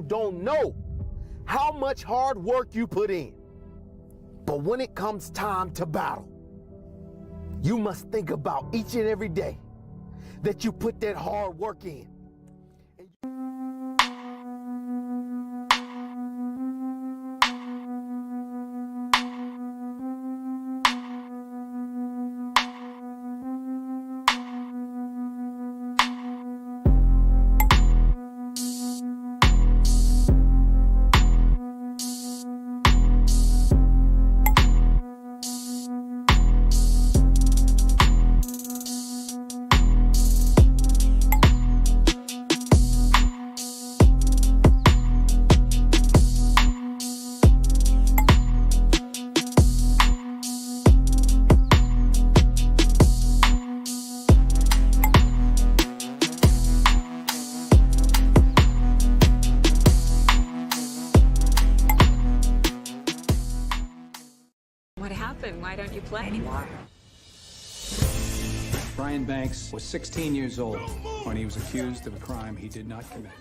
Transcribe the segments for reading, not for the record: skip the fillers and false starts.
don't know how much hard work you put in. But when it comes time to battle, you must think about each and every day that you put that hard work in. What happened? Why don't you play anymore? Brian Banks was 16 years old when he was accused of a crime he did not commit.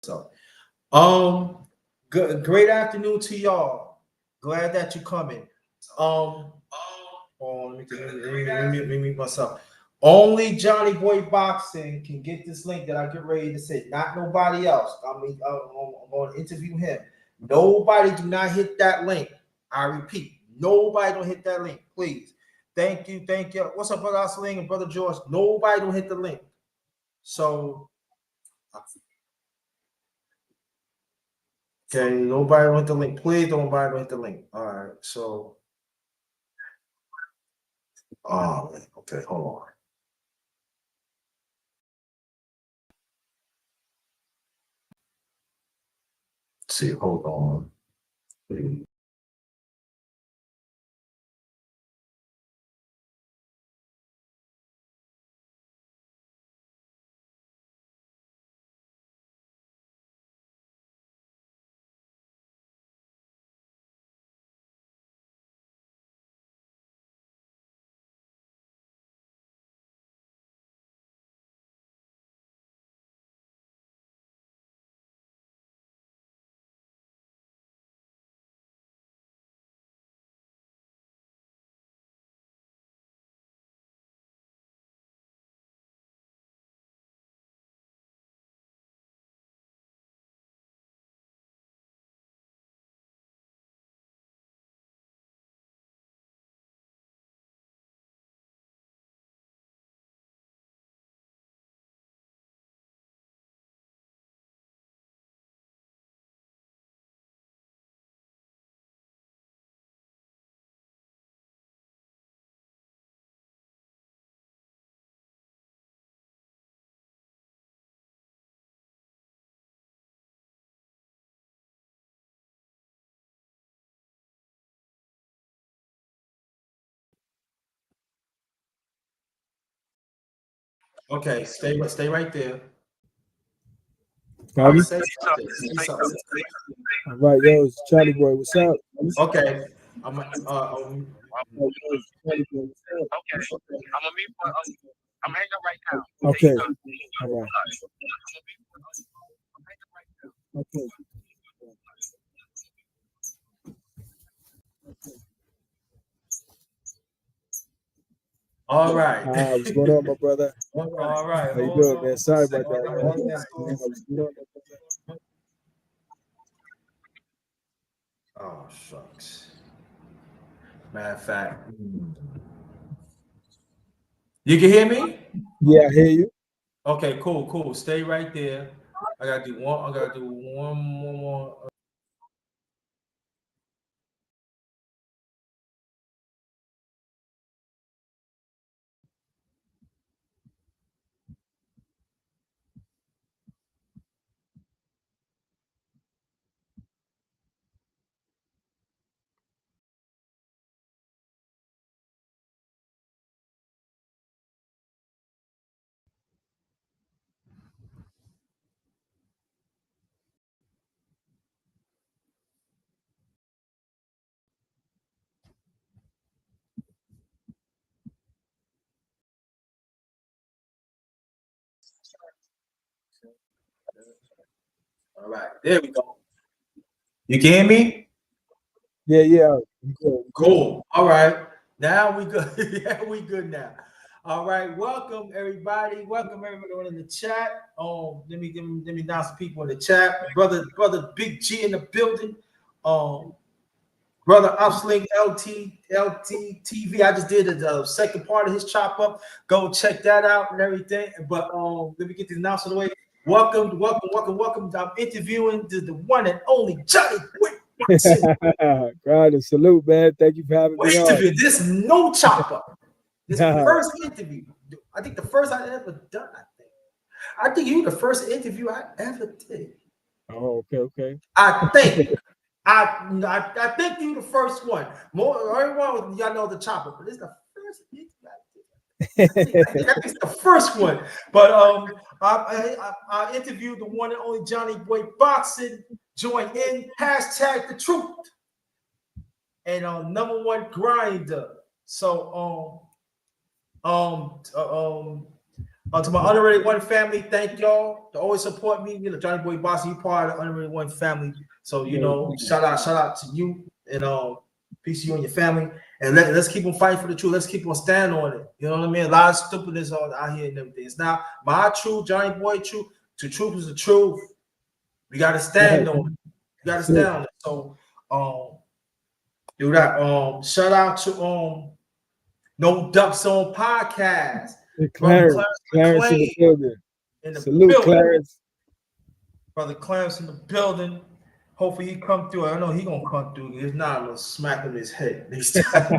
up? Great afternoon to y'all. Glad that you're coming. Let me mute myself. Only Johnny Boy Boxing can get this link that I get ready to say. Not nobody else. I'm going to interview him. Nobody do not hit that link. I repeat, nobody don't hit that link, please. Thank you. What's up, brother Asling and brother George? Nobody don't hit the link. So, okay, nobody don't hit the link. Please don't hit the link. All right, so, oh, okay, hold on. Let's see, hold on. Okay, stay right there. All Say something. right, yo, it's Charlie Boy. What's up? Okay, I'm Okay, I'm gonna meet. I'm hanging up right now. Okay. All right. Okay. all right. What's going on, my brother? All right. How you doing, man? Sorry about that, man. Oh, shucks. Matter of fact. You can hear me? Yeah, I hear you. Okay, cool. Stay right there. I gotta do one more. All right, there we go. You can hear me? Yeah. Cool. All right. Now we good. Yeah, we good now. All right. Welcome everybody. Welcome everybody in the chat. Let me announce the people in the chat. Brother Big G in the building. Brother Upsling LT TV. I just did the second part of his chop up. Go check that out and everything. But let me get the announcement away. Welcome. I'm interviewing the one and only Johnny Quick. God, and salute, man. Thank you for having me on. This is no chopper. This first interview. I think the first I ever done. I think you the first interview I ever did. Oh, okay. I think you the first one. More everyone y'all know the chopper, but it's the first interview I think it's the first one. But I interviewed the one and only Johnny Boy Boxing. Join in hashtag the truth. And #1 GRINDA. So To my Underrated One family, thank y'all to always support me. You know, Johnny Boy Bossy, you part of the Underrated One family. So you know, shout out to you and peace to you and your family. And let's keep on fighting for the truth. Let's keep on standing on it. You know what I mean? A lot of stupidness out here and everything. It's not my truth, Johnny Boy truth. The truth is the truth. We gotta stand on it. We gotta stand on it. So do that. Shout out to No Ducks on Podcast. Clarence in the building. Salute, Clarence. Brother Clarence in the building. Hopefully he come through. I know he gonna come through. If not, I'm gonna smack him in his head next time.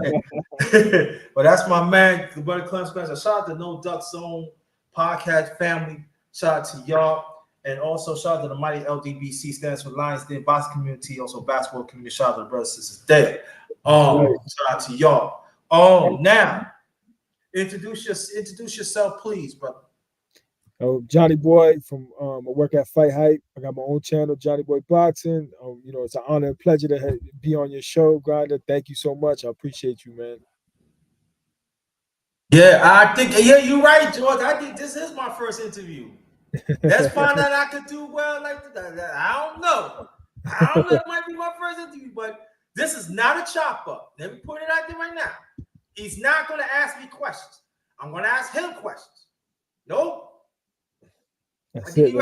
But that's my man, brother Clarence. Shout out to No Ducks Zone Podcast family. Shout out to y'all. And also shout out to the mighty LDBC, stands for Lions Den Boxing Community, also basketball community. Shout out to the brothers and sisters there. Shout out to y'all. Now introduce yourself, please, brother. Johnny Boy from I work at Fight Hype. I got my own channel, Johnny Boy Boxing. You know, it's an honor and pleasure to be on your show, Grinda. Thank you so much. I appreciate you, man. Yeah, I think you're right, George. I think this is my first interview. Let's find out I could do well like that. I don't know. It might be my first interview, but this is not a chop up. Let me put it out there right now. He's not going to ask me questions. I'm going to ask him questions. Nope. Let's see.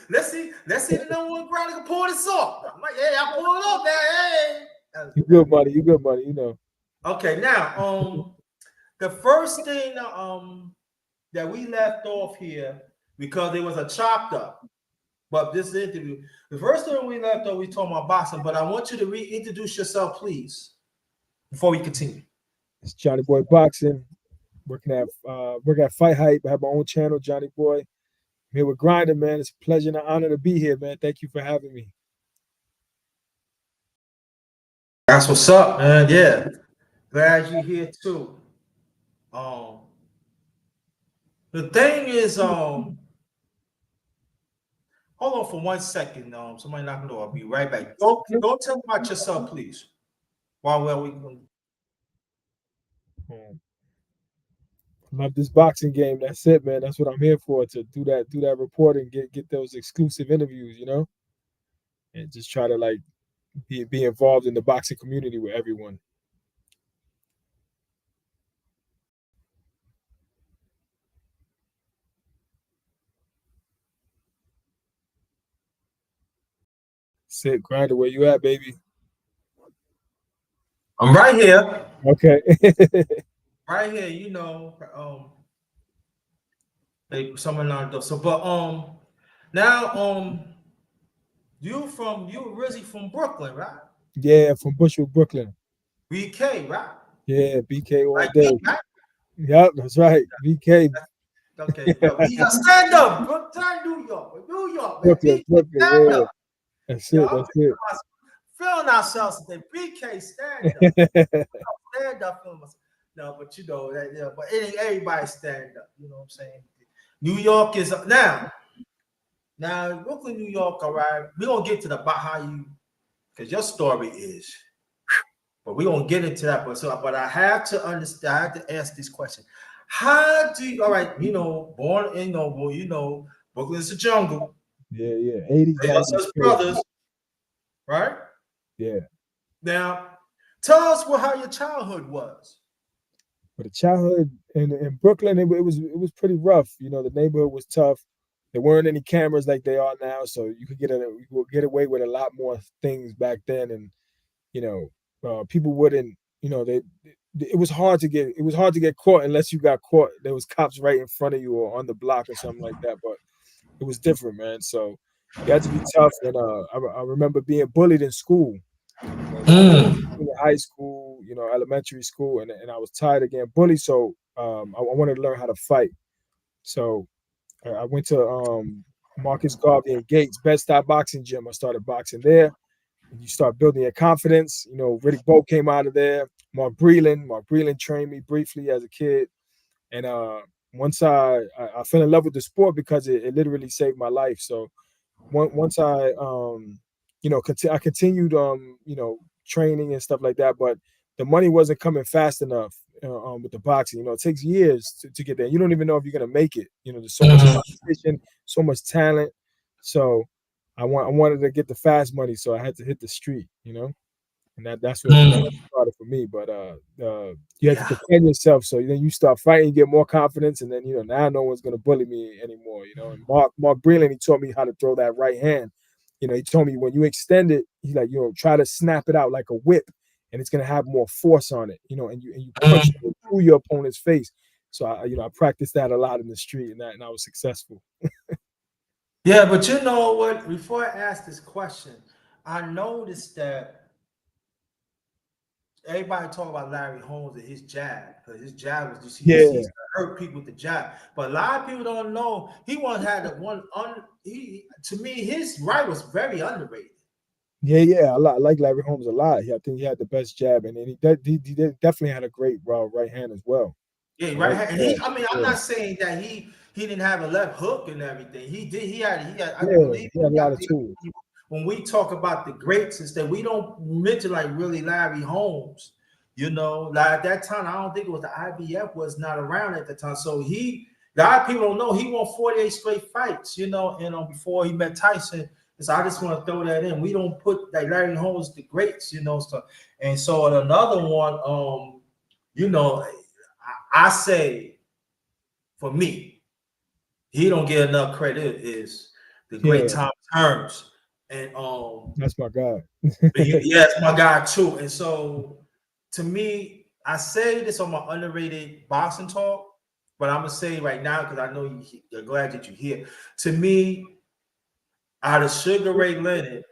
Let's see the number one grinder can pull this off. I'm like, yeah, I pull it off now. Hey, you good, buddy. You know. Okay, now the first thing that we left off here because there was a chopped up, but this interview, the first thing we left off, we talking about boxing. But I want you to reintroduce yourself, please, before we continue. It's Johnny Boy Boxing. Working at Fight Hype. I have my own channel, Johnny Boy. I'm here with Grinda, man. It's a pleasure and an honor to be here, man. Thank you for having me. That's what's up, man. Yeah, glad you're here too. The thing is, hold on for 1 second. Somebody knocking the door. I'll be right back. Go tell me about yourself, please. While we can. Love this boxing game. That's it, man. That's what I'm here for, to do that reporting, get those exclusive interviews, you know, and just try to like be involved in the boxing community with everyone. Sit, Grinda, where you at, baby? I'm right here. Okay. Right here, you know, someone on the so, but now you originally from Brooklyn, right? Yeah, from Bushwick, Brooklyn. BK, right? Yeah, BK all Like day. me, right? Yep, that's right. BK. Okay, we got stand up, Brooklyn, New York, Brooklyn, stand yeah. up. That's it. That's it. Feeling ourselves today. BK, stand up. Stand up, feeling myself. No, but you know that, yeah. But it ain't everybody stand up. You know what I'm saying? New York is up now. Now, Brooklyn, New York. All right, we're gonna get to the how you, because your story is. But we're gonna get into that. But I have to understand. I have to ask this question. How do you? All right, you know, born in Brooklyn's a jungle. Yeah. 80s. They us brothers, right? Yeah. Now, tell us how your childhood was. But the childhood in Brooklyn, it was pretty rough. You know, the neighborhood was tough. There weren't any cameras like they are now, so you could get away with a lot more things back then. And you know, people wouldn't. You know, it was hard to get caught unless you got caught. There was cops right in front of you or on the block or something like that. But it was different, man. So you had to be tough. And I remember being bullied in school. High school, you know, elementary school, and I was tired of getting bullied, so I wanted to learn how to fight. So I went to Marcus Garvey and Gates Bed-Stuy boxing gym. I started boxing there. And you start building your confidence. You know, Riddick Bowe came out of there. Mark Breland trained me briefly as a kid, and once I fell in love with the sport because it literally saved my life. So once I you know, I continued you know, training and stuff like that, but the money wasn't coming fast enough. with the boxing. You know, it takes years to get there. You don't even know if you're gonna make it. You know, there's so much competition, so much talent. So I wanted to get the fast money, so I had to hit the street. You know, and that's what started for me. But you have to defend yourself. So then you start fighting, you get more confidence, and then now no one's gonna bully me anymore. You know, and Mark Breland, he taught me how to throw that right hand. You know, he told me when you extend it, he's like, try to snap it out like a whip, and it's gonna have more force on it. You know, and you punch through your opponent's face. So I practiced that a lot in the street, and I was successful. Yeah, but you know what? Before I ask this question, I noticed that everybody talk about Larry Holmes and his jab, because his jab was he's hurt people with the jab. But a lot of people don't know he once had to me, his right was very underrated. Yeah, I like Larry Holmes a lot. I think he had the best jab, and he definitely had a great right hand as well. Yeah, right hand. And I'm not saying that he didn't have a left hook and everything. He did. He had. I believe he had a lot of tools. When we talk about the greats and stuff, we don't mention like really Larry Holmes. You know, like at that time, I don't think it was the IBF was not around at the time. So a lot of people don't know he won 48 straight fights. And before he met Tyson. So I just want to throw that in. We don't put like Larry Holmes the greats, stuff. And so another one, I say for me, he don't get enough credit is the great Tom Hearns. And that's my guy. yeah, it's my guy too. And so to me, I say this on my underrated boxing talk, but I'm gonna say right now because I know you're glad that you're here. To me, out of Sugar Ray Leonard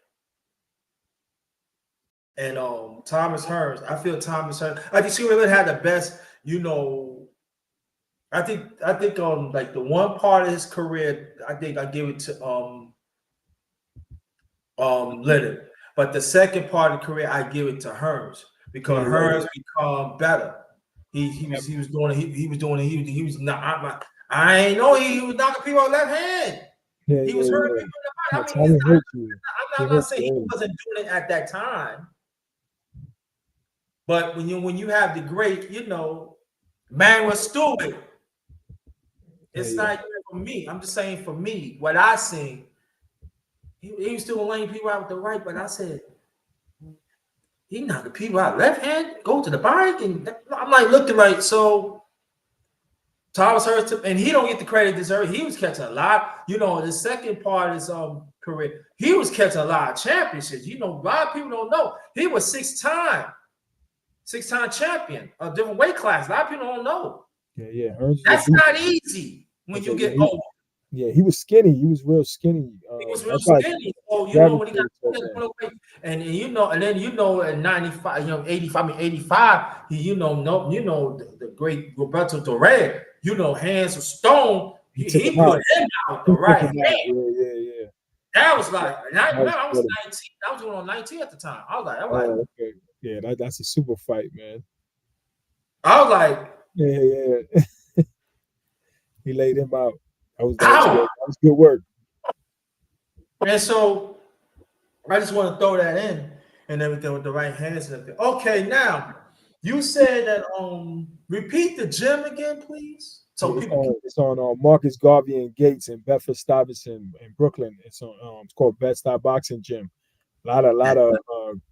and Thomas Hearns, I feel Thomas Hearns. I think Sugar Ray Leonard had the best. I think like the one part of his career, I think I give it to Leonard, but the second part of the career I give it to Hearns because Hearns become better. He was not. I ain't know he was knocking people on left hand. He was hurting people in the body. I'm not saying he wasn't doing it at that time, but when you have the great, Manuel Stewart. It's like for me. I'm just saying for me, what I seen, he was still laying people out with the right, but I said he knocking people out left hand, go to the bike, and I'm like looking like so. Thomas Hearns, and he don't get the credit deserved. He was catching a lot. The second part of his career, he was catching a lot of championships. A lot of people don't know he was six-time champion of different weight classes. A lot of people don't know. Yeah. That's not easy when you get old. Yeah, he was skinny. He was real skinny. He was real skinny. So when he got away, and then at 95, 85, the great Roberto Duran, hands of stone. He put him out the right hand. Yeah. That was like, I was 19. I was on 19 at the time. I was like, okay. Yeah, that's a super fight, man. I was like, yeah. He laid him out. That was good work. And so I just want to throw that in and everything with the right hands and everything. Okay, now you said that repeat the gym again, please. So it's on Marcus Garvey and Gates in Bedford Stuyvesant in Brooklyn. It's called Bed-Stuy Boxing Gym. A lot of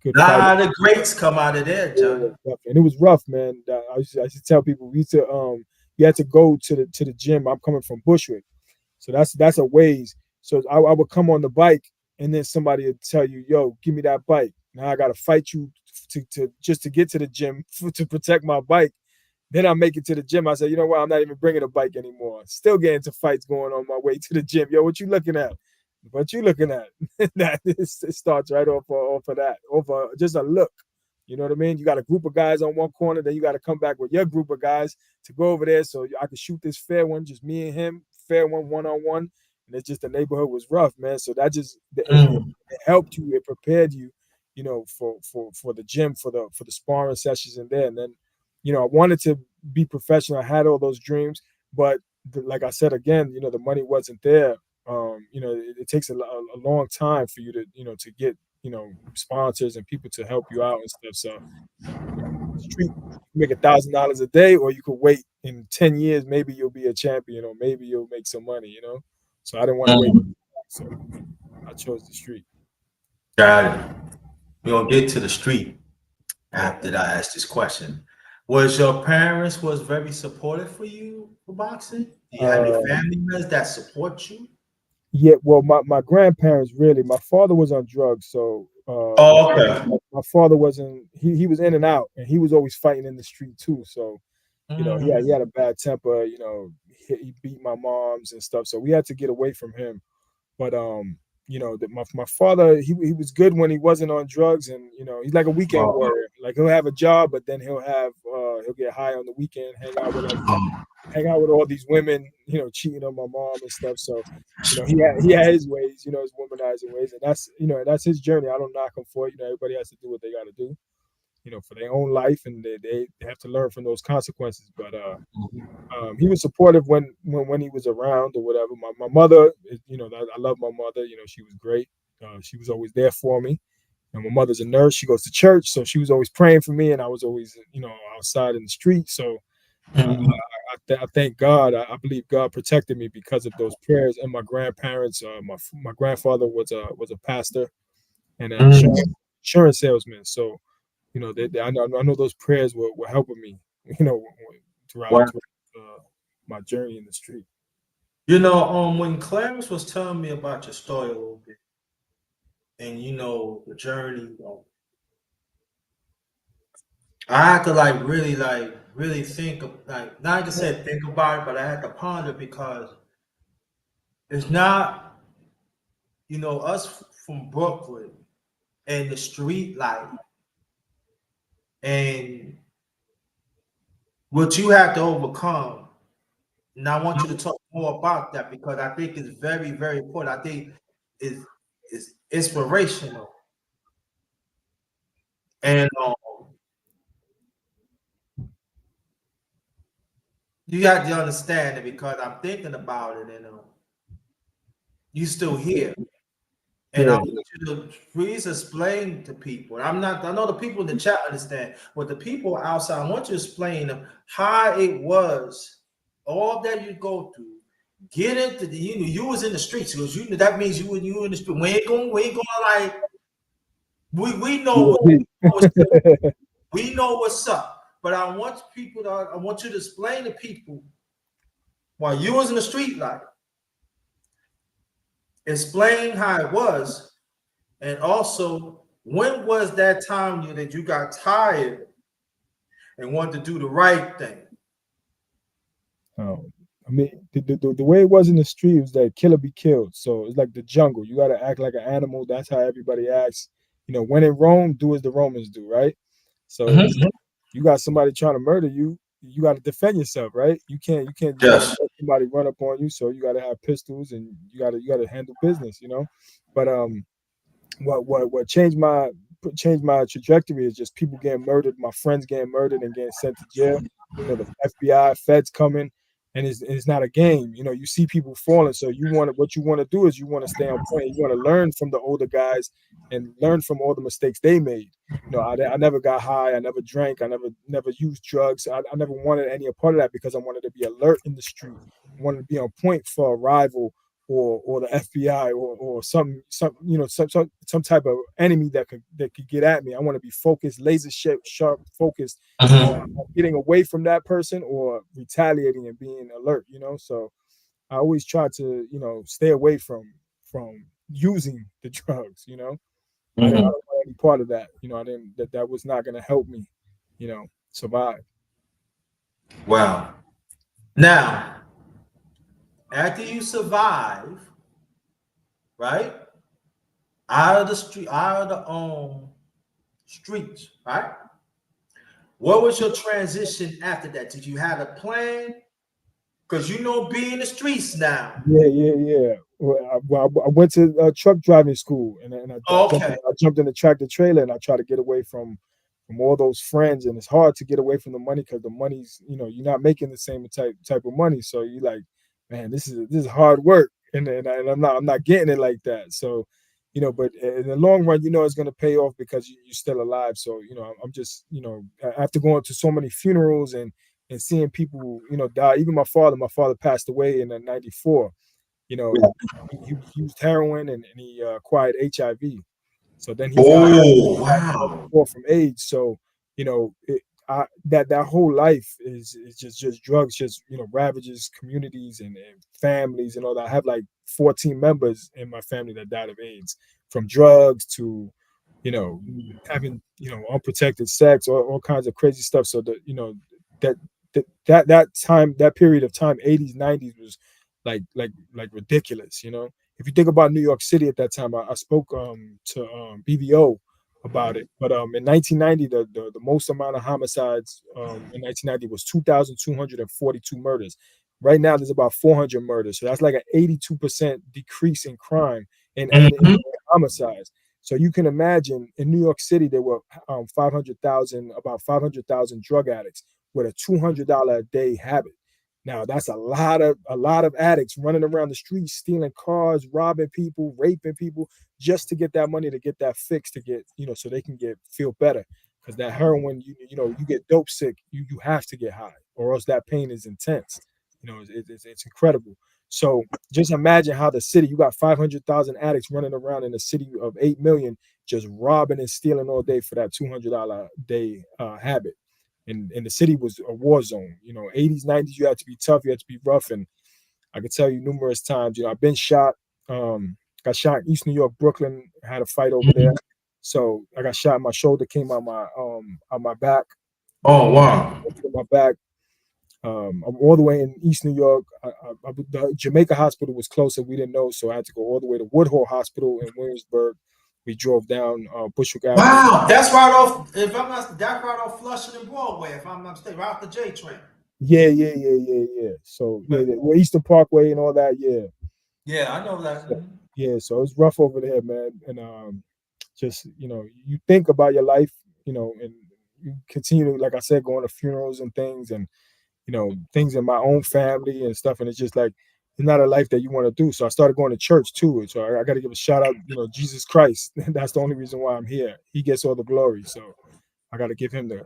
good. A lot of greats come out of there, John. And it was rough, man. I used to tell people we used to you had to go to the gym. I'm coming from Bushwick, so that's a ways. So I would come on the bike, and then somebody would tell you, "Yo, give me that bike." Now I got to fight you to just to get to the gym to protect my bike. Then I make it to the gym. I said, you know what? I'm not even bringing a bike anymore. Still getting into fights going on my way to the gym. Yo, what you looking at? What you looking at? That it starts right off of that, off just a look. You know what I mean? You got a group of guys on one corner, then you got to come back with your group of guys to go over there so I could shoot this fair one, just me and him, fair one-on-one. And it's just the neighborhood was rough, man. So that just it helped you, it prepared you, for the gym, for the sparring sessions in there. And then, I wanted to be professional. I had all those dreams, but like I said again, the money wasn't there. It takes a long time for you to, to get, sponsors and people to help you out and stuff. So the street, you make $1,000 a day, or you could wait in 10 years, maybe you'll be a champion, or maybe you'll make some money, you know. So I didn't want to wait, so I chose the street. Got it. We're gonna get to the street after I ask this question. Was your parents was very supportive for you for boxing? Do you have any family members that support you? Yeah, well, my grandparents really. My father was on drugs, so Oh, okay. my father wasn't. He was in and out, and he was always fighting in the street too. So you know, he had a bad temper. You know, he beat my moms and stuff. So we had to get away from him. But you know, my father, he was good when he wasn't on drugs, and you know, he's like a weekend warrior. Like he'll have a job, but then he'll get high on the weekend, hang out with all these women, you know, cheating on my mom and stuff. So, you know, he had his ways, you know, his womanizing ways, and that's, you know, that's his journey. I don't knock him for it. You know, everybody has to do what they got to do, you know, for their own life, and they have to learn from those consequences. But he was supportive when he was around or whatever. My mother, you know, I love my mother. You know, she was great. She was always there for me. And my mother's a nurse. She goes to church, so she was always praying for me, and I was always, you know, outside in the street. So I thank God. I believe God protected me because of those prayers and my grandparents. My grandfather was a pastor and an insurance salesman. So you know, I know those prayers were helping me. You know, throughout my journey in the street. You know, when Clarence was telling me about your story a little bit, and you know the journey, I had to really think of not like I said think about it, but I had to ponder because it's not, you know, us from Brooklyn and the street life and what you have to overcome. And I want you to talk more about that because I think it's very, very important. I think it's inspirational. And you got to understand it because I'm thinking about it, and you still here. And I Yeah, want you to please explain to people. I'm not, I know the people in the chat understand, but the people outside, I want you to explain them how it was, all that you go through. Get into the, you know, you was in the streets because you that means you in the street. We ain't going like we know we know what's up. But I want people to, I want you to explain to people while you was in the street life, explain how it was, and also when was that time that you got tired and wanted to do the right thing? I mean, the way it was in the street was that kill or be killed. So it's like the jungle. You got to act like an animal. That's how everybody acts. You know, when in Rome, do as the Romans do, right? So you got somebody trying to murder you, you got to defend yourself, right? You can't just Yes. let somebody run up on you. So you got to have pistols and you got to handle business, you know. But what changed my trajectory is just people getting murdered, my friends getting murdered and getting sent to jail. You know, the FBI, feds coming, and it's not a game. You know, you see people falling, so what you want to do is you want to stay on point. You want to learn from the older guys and learn from all the mistakes they made. You know, I never got high, I never drank, I never used drugs. I never wanted any part of that because I wanted to be alert in the street. I wanted to be on point for a rival or the FBI or some you know some type of enemy that could get at me. I want to be focused, laser sharp focused on getting away from that person or retaliating and being alert. You know, so I always try to, you know, stay away from using the drugs. You know, I don't want any part of that. You know, I didn't that was not going to help me, you know, survive. Wow. Now, after you survive, right, out of the street, out of the streets, right? What was your transition after that? Did you have a plan? Because you know, be in the streets now. Yeah. I went to truck driving school, and Okay. I jumped in the tractor trailer, and I tried to get away from all those friends. And it's hard to get away from the money because the money's, you know, you're not making the same type of money. So you like, man, this is hard work, and I'm not getting it like that. So but in the long run, it's going to pay off because you're still alive. So, I'm just, after going to so many funerals and seeing people, die. Even my father passed away in '94. He used heroin and he acquired HIV. So then he died Oh, wow. from AIDS. So that whole life is just drugs, just ravages communities and families and all that. I have like 14 members in my family that died of AIDS, from drugs to having unprotected sex, all kinds of crazy stuff. So that that period of time, 80s, 90s, was like ridiculous. If you think about New York City at that time, I spoke to BVO about it. But in 1990, the most amount of homicides in 1990 was 2,242 murders. Right now, there's about 400 murders. So that's like an 82% decrease in crime and homicides. So you can imagine in New York City, there were about 500,000 drug addicts with a $200 a day habit. Now that's a lot of addicts running around the streets, stealing cars, robbing people, raping people, just to get that money, to get that fix, to get so they can feel better. Because that heroin, you get dope sick, you have to get high, or else that pain is intense. It's incredible. So just imagine how the city, you got 500,000 addicts running around in a city of 8 million, just robbing and stealing all day for that $200 a day habit. And the city was a war zone. 80s, 90s, you had to be tough, you had to be rough. And I can tell you numerous times, I've been shot, got shot in East New York, Brooklyn, had a fight over there. So I got shot, my shoulder came out my back. Oh, wow. My back. I'm all the way in East New York. The Jamaica hospital was closer, we didn't know, so I had to go all the way to Woodhull Hospital in Williamsburg. We drove down Bushwick Avenue. Wow, that's right off. If I'm not, that's right off Flushing and Broadway. If I'm not mistaken, right off the J train. Yeah. So well, Eastern Parkway and all that. Yeah. Yeah, I know that. So, yeah. So it was rough over there, man. And just you think about your life, and you continue, like I said, going to funerals and things, and things in my own family and stuff. And it's just like, it's not a life that you want to do. So I started going to church too. So I got to give a shout out, Jesus Christ. That's the only reason why I'm here. He gets all the glory. So I got to give him the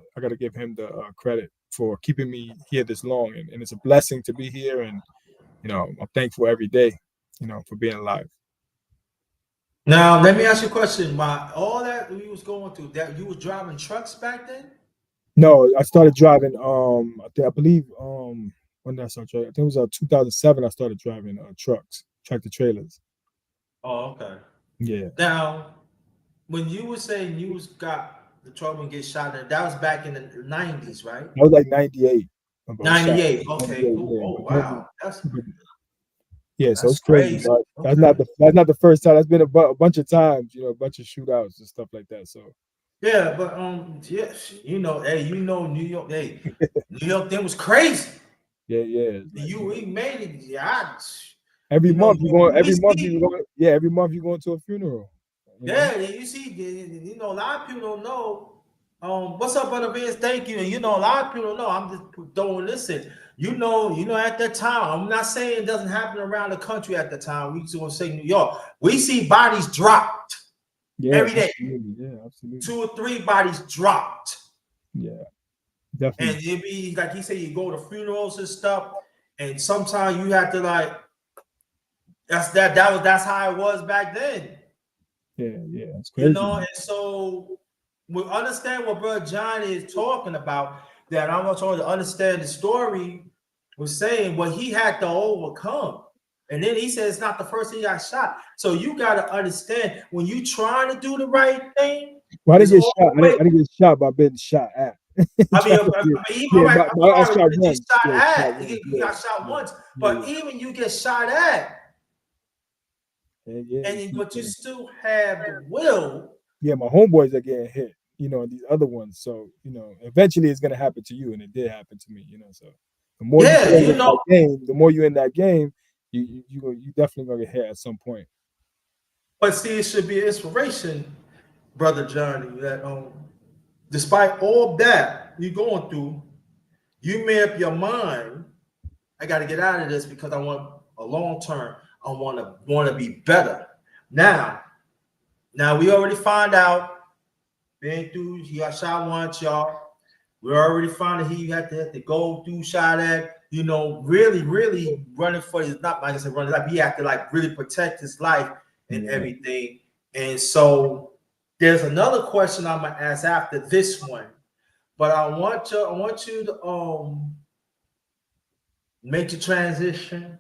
credit for keeping me here this long. And it's a blessing to be here. And, I'm thankful every day, for being alive. Now, let me ask you a question. Why all that we was going through, that you was driving trucks back then? No, I started driving. I believe when did I start driving? I think it was 2007. I started driving trucks, tractor trailers. Oh, okay. Yeah. Now, when you were saying you was got the trouble and get shot, that was back in the 90s, right? I was like 98. 98. Okay, 98, cool. yeah. Oh, wow. Yeah, so That's it's crazy. crazy. But Okay. that's not the first time. That's been a bunch of times, a bunch of shootouts and stuff like that. So Yeah, but yes, hey, New York, hey, New York then was crazy. yeah. We made it. Yeah, Every month you going. we Every month see, you going. Yeah, every month you going to a funeral. yeah, you see, a lot of people don't know. What's up, brother Vince? Thank you. And a lot of people don't know. I'm just throwing this in. At that time, I'm not saying it doesn't happen around the country at the time. We just want to say New York. We see bodies dropped every day. Absolutely. Yeah, absolutely. 2 or 3 bodies dropped. Yeah, definitely. And it'd be like he said, you go to funerals and stuff, and sometimes you have to that's how it was back then. Yeah, it's crazy. And so we understand what Brother John is talking about. That I'm trying to understand the story was saying what he had to overcome. And then he said it's not the first thing he got shot. So you got to understand when you trying to do the right thing. Well, I didn't get shot. I didn't get shot by being shot at. I mean, I got shot once. You got shot once, but even you get shot at, but you still have the will. Yeah, my homeboys are getting hit, and these other ones. So, eventually it's gonna happen to you, and it did happen to me, So the more the more you're in that game, you definitely gonna get hit at some point. But see, it should be an inspiration, Brother Johnny, that despite all that you're going through, you made up your mind. I got to get out of this because I want a long term. I want to be better. Now, Now we already found out. Been through. He got shot once, y'all. We already found that he had to go through shot at. You know, really running for his, not like I said, running like he had to like really protect his life and everything. And so there's another question I'm gonna ask after this one, but I want you to make the transition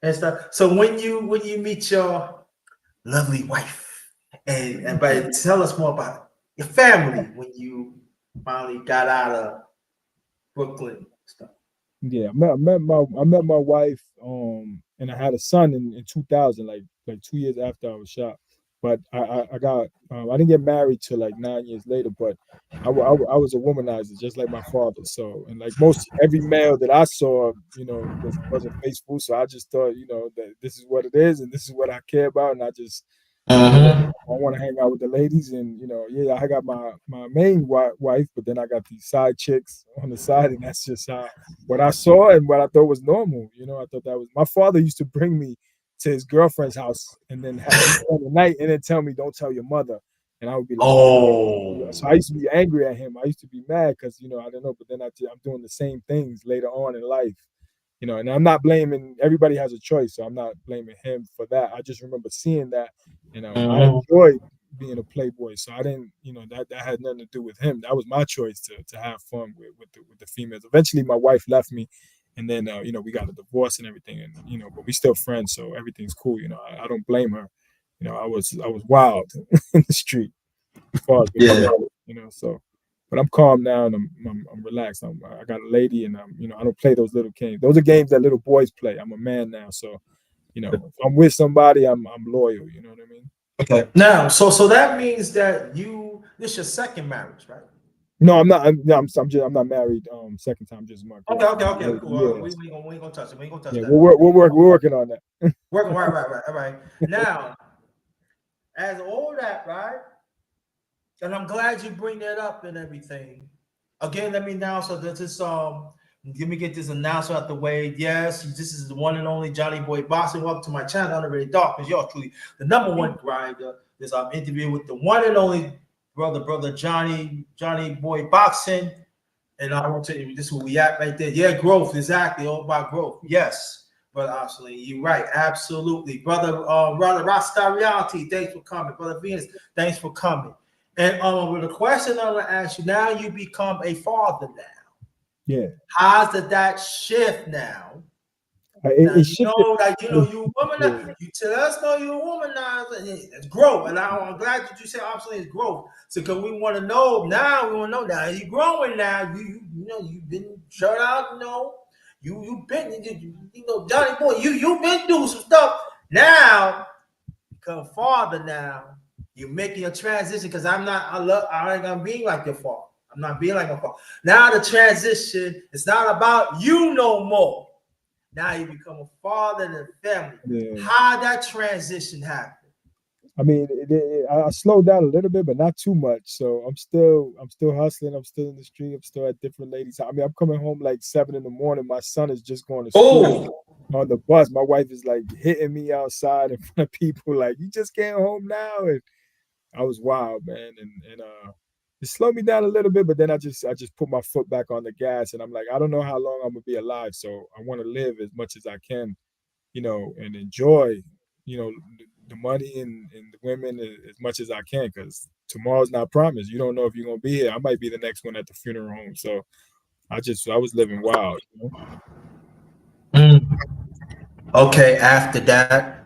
and stuff. So when you meet your lovely wife, and but tell us more about your family when you finally got out of Brooklyn stuff. Yeah, I met my wife, and I had a son in 2000, like 2 years after I was shot. But I got I didn't get married till like 9 years later. But I was a womanizer, just like my father. So, and like most every male that I saw, wasn't faithful. So I just thought, that this is what it is, and this is what I care about, and I just I want to hang out with the ladies, and yeah, I got my main wife, but then I got these side chicks on the side, and that's just what I saw and what I thought was normal. I thought that was my father used to bring me to his girlfriend's house and then spend the night and then tell me, "Don't tell your mother," and I would be like, so I used to be angry at him. I used to be mad because I don't know, but then I'm doing the same things later on in life. And I'm not blaming. Everybody has a choice, so I'm not blaming him for that. I just remember seeing that. I enjoyed being a playboy, so I didn't. That had nothing to do with him. That was my choice to have fun with the females. Eventually, my wife left me, and then we got a divorce and everything, and but we still friends, so everything's cool. I don't blame her. I was wild in the street as far as with women, so. But I'm calm now and I'm relaxed. I got a lady, and I don't play those little games. Those are games that little boys play. I'm a man now, so if I'm with somebody, I'm loyal. You know what I mean? Okay. Now, so that means that this is your second marriage, right? No, I'm not. I'm not married. Second time, just my girl. Okay, cool. Yeah. We ain't gonna touch it. We ain't gonna touch Yeah, that. we're working on that. Working right. All right. Now, as all that, right? And I'm glad you bring that up and everything. Again, let me announce so that this let me get this announcement out the way. Yes, this is the one and only Johnny Boy Boxing. Welcome to my channel, Honorary Dark, because y'all truly the number one grinder. This I'm interviewing with the one and only brother Johnny Boy Boxing. And I want to tell you, this is where we at right there. Yeah, growth, exactly, all about growth. Yes, brother Absolutely, you're right, absolutely. Brother Rasta Reality, thanks for coming. Brother Venus, thanks for coming. And with the question I'm gonna ask you, now you become a father now. Yeah. How did that shift now? It shifted. You womanizer. You tell us you're a womanizer. It's growth, and I'm glad that you said absolutely it's growth. So, because we want to know now, now you're growing now. You've been shut out. You've been Johnny Boy. You've been through some stuff. Now, become father now. You're making a transition because I ain't gonna be like your father. I'm not being like my father. Now the transition, it's not about you no more. Now you become a father in the family. Yeah. How that transition happen? I mean, I slowed down a little bit, but not too much. So I'm still hustling. I'm still in the street. I'm still at different ladies. I mean, I'm coming home like 7 in the morning. My son is just going to school on the bus. My wife is like hitting me outside in front of people, like, "You just came home now." And I was wild, man. And it slowed me down a little bit, but then I just put my foot back on the gas, and I'm like, I don't know how long I'm gonna be alive, so I want to live as much as I can, and enjoy, the money and the women as much as I can, because tomorrow's not promised. You don't know if you're gonna be here. I might be the next one at the funeral home. So I was living wild. Okay, after that,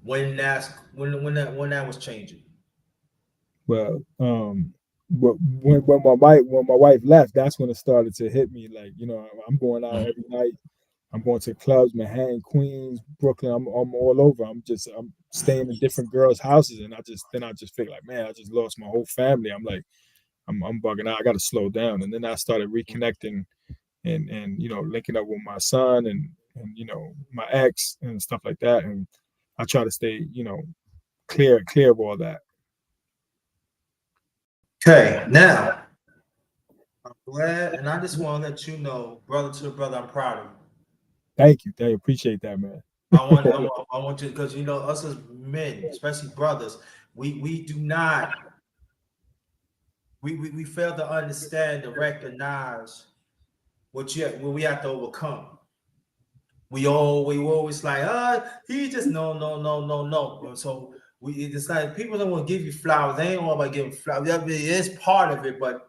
when that was changing. Well, but when my wife left, that's when it started to hit me. Like, I'm going out every night. I'm going to clubs, Manhattan, Queens, Brooklyn. I'm all over. I'm staying in different girls' houses, and I just feel like, man, I just lost my whole family. I'm like, I'm bugging out. I got to slow down. And then I started reconnecting and linking up with my son and my ex and stuff like that. And I try to stay clear of all that. Okay, now I'm glad, and I just want to let you know, brother to the brother, I'm proud of you. Thank you. Appreciate that, man. I want you, because us as men, especially brothers, We do not. We fail to understand and recognize what we have to overcome. We always like, he just no. So it's like people don't want to give you flowers. They ain't all about giving flowers. I mean, it's part of it, but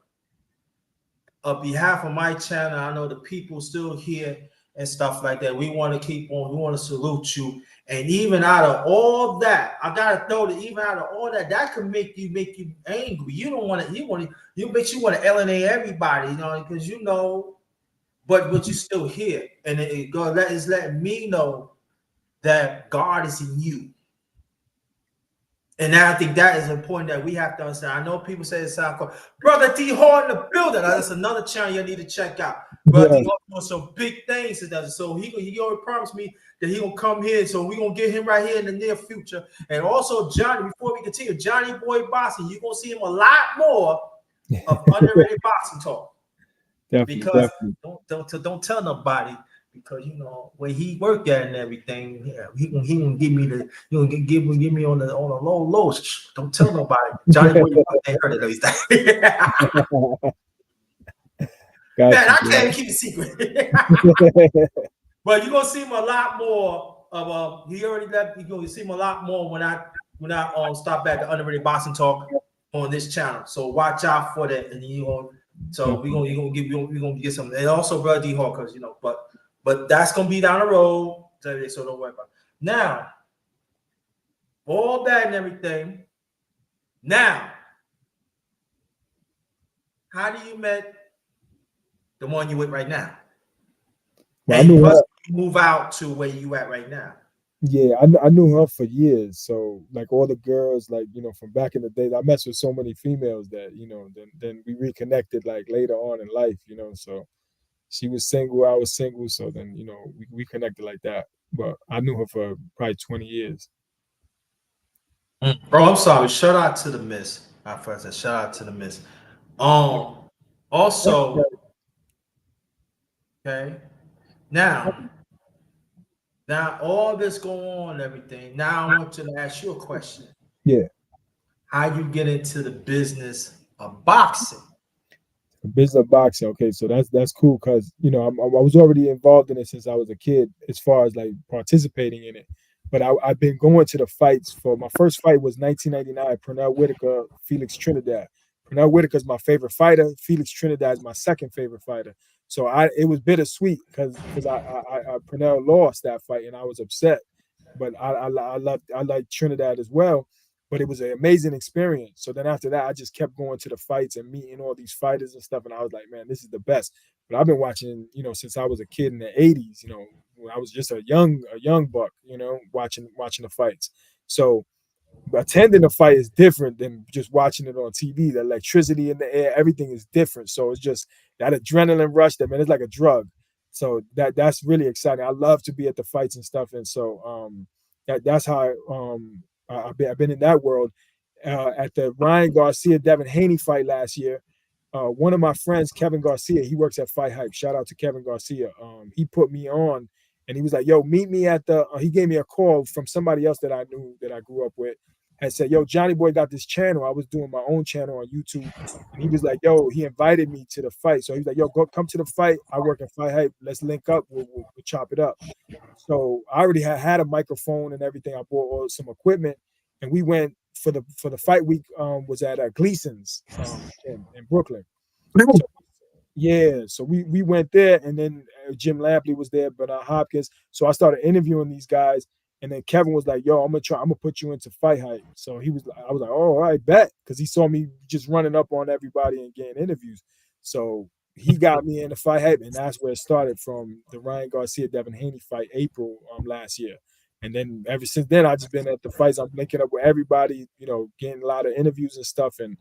on behalf of my channel, I know the people still here and stuff like that. We want to keep on. We want to salute you. And even out of all that, I gotta throw that. Even out of all that, that could make you angry. You don't want to. You want to. You want to alienate everybody, because but you still here, and God is letting me know that God is in you. And I think that is important that we have to understand. I know people say it's sound cool. Brother D Hall in the building. That's another channel you need to check out. Brother D Hall doing some big things. So he already promised me that he gonna come here. So we're gonna get him right here in the near future. And also Johnny, before we continue, Johnny Boy Boxing, you're gonna see him a lot more of underrated boxing talk. Because don't tell nobody, because where he worked at and everything, he gonna give me give me on the low. Don't tell nobody. Johnny Boy, they heard it at least. Man, I can't even keep it secret. But you're gonna see him a lot more of he already left. You're gonna see him a lot more when I stop back the underrated boxing talk on this channel. So watch out for that, and so we're gonna get some, and also Brother D Hawk, because but that's gonna be down the road, so don't worry about it. Now, all that and everything. Now, how do you met the one you with right now? Well, and plus you move out to where you at right now. Yeah, I knew her for years. So like all the girls, like from back in the day, I messed with so many females that then we reconnected like later on in life. So she was single, I was single, so then we connected like that. But I knew her for probably 20 years. Bro, I'm sorry. Shout out to the Miss. I first said shout out to the Miss. Also, okay. Now all this going on and everything. Now I want to ask you a question. Yeah. How you get into the business of boxing? The business of boxing. Okay, so that's cool because I was already involved in it since I was a kid, as far as like participating in it. But I've been going to the fights. For my first fight was 1999, Pernell Whitaker, Felix Trinidad. Pernell Whitaker is my favorite fighter. Felix Trinidad is my second favorite fighter. So it was bittersweet because I Pernell lost that fight and I was upset. But I like Trinidad as well. But it was an amazing experience. So then after that, I just kept going to the fights and meeting all these fighters and stuff. And I was like, man, this is the best. But I've been watching, since I was a kid in the 80s, when I was just a young buck, watching the fights. So attending a fight is different than just watching it on TV. The electricity in the air, everything is different. So it's just that adrenaline rush that, man, it's like a drug. So that's really exciting. I love to be at the fights and stuff. And so that's how I've been in that world. At the Ryan Garcia Devin Haney fight last year, one of my friends, Kevin Garcia, he works at Fight Hype. Shout out to Kevin Garcia. He put me on, and he was like, "Yo, meet me at the." He gave me a call from somebody else that I knew that I grew up with, and said, "Yo, Johnny Boy got this channel." I was doing my own channel on YouTube, and he was like, "Yo," he invited me to the fight. So he was like, "Yo, come to the fight. I work at Fight Hype. Let's link up. We'll chop it up." So I already had a microphone and everything. I bought some equipment, and we went for the fight week. Was at Gleason's in Brooklyn. So, yeah, so we went there, and then Jim Lampley was there, Bernard Hopkins. So I started interviewing these guys, and then Kevin was like, "Yo, I'm gonna put you into Fight Hype." So I was like, "Oh, all right, bet," because he saw me just running up on everybody and getting interviews. So he got me into Fight Hype, and that's where it started, from the Ryan Garcia Devin Haney fight, April last year. And then ever since then, I've just been at the fights. I'm linking up with everybody, getting a lot of interviews and stuff, and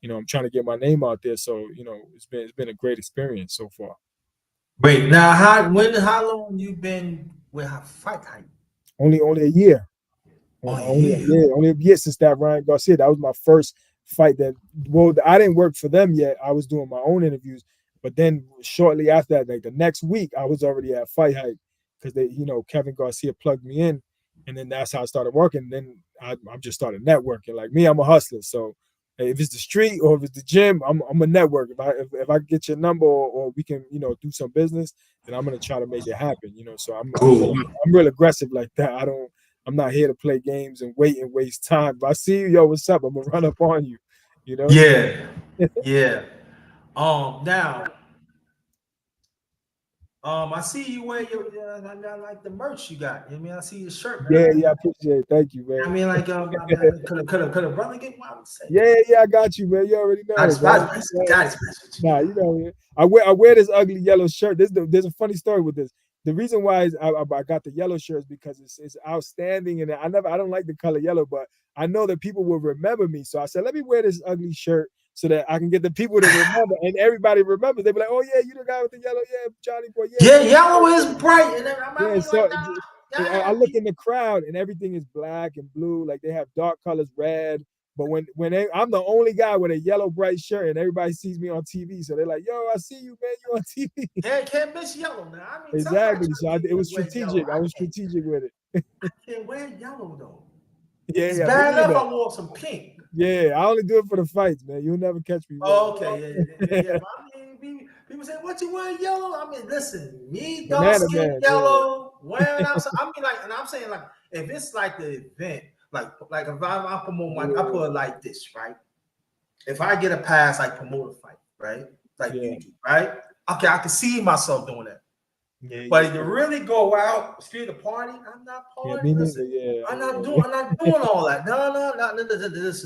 I'm trying to get my name out there. So it's been a great experience so far. Wait, now how long you been with Fight Hype? Only a year. Only a year since that Ryan Garcia. That was my first fight. I didn't work for them yet. I was doing my own interviews, but then shortly after that, like the next week, I was already at Fight Hype because Kevin Garcia plugged me in, and then that's how I started working. And then I'm just started networking. Like me, I'm a hustler. So if it's the street or if it's the gym, I'm a network. If I get your number or we can, you know, do some business, then I'm gonna try to make it happen. You know, so I'm real aggressive like that. I'm not here to play games and wait and waste time. If I see you, yo, what's up? I'm gonna run up on you. You know? Yeah, yeah. Now, I see you wear your. I like the merch you got. I mean, I see your shirt, Yeah, man. yeah, I appreciate it. Thank you, man. I mean, like, could a brother get one? I would say. Yeah, I got you, man. You already know, I just, man. got to mess with you. Nah, you know, man. I wear this ugly yellow shirt. There's a funny story with this. The reason why I got the yellow shirt is because it's outstanding, and I don't like the color yellow, but I know that people will remember me. So I said, let me wear this ugly shirt so that I can get the people to remember, and everybody remembers. They be like, oh yeah, you the guy with the yellow, yeah, Johnny boy, yeah, Yeah, yellow is bright, and I yeah. mean, So like, I look in the crowd, and everything is black and blue. Like they have dark colors, red. But I'm the only guy with a yellow bright shirt, and everybody sees me on TV, so they're like, "Yo, I see you, man. You on TV." yeah, can't miss yellow now. I mean, Exactly. sometimes So it was wear yellow. strategic. I was strategic with it. I can't wear yellow though. Yeah, It's yeah. bad enough I wore some pink. Yeah, I only do it for the fights, man. You'll never catch me. Oh, okay, yeah. But I mean, people say, "What you wearing yellow?" I mean, listen, me dark Banana skin man, yellow wearing outside. I mean, like, and I'm saying, like, if it's like the event, like if I promote my, I put it like this, right? If I get a pass, like promote a fight, right? Like you do, right? Okay, I can see myself doing that. Yeah, But to really go out, street a party, I'm not partying. me neither. Listen, Yeah, I'm not doing all that. No.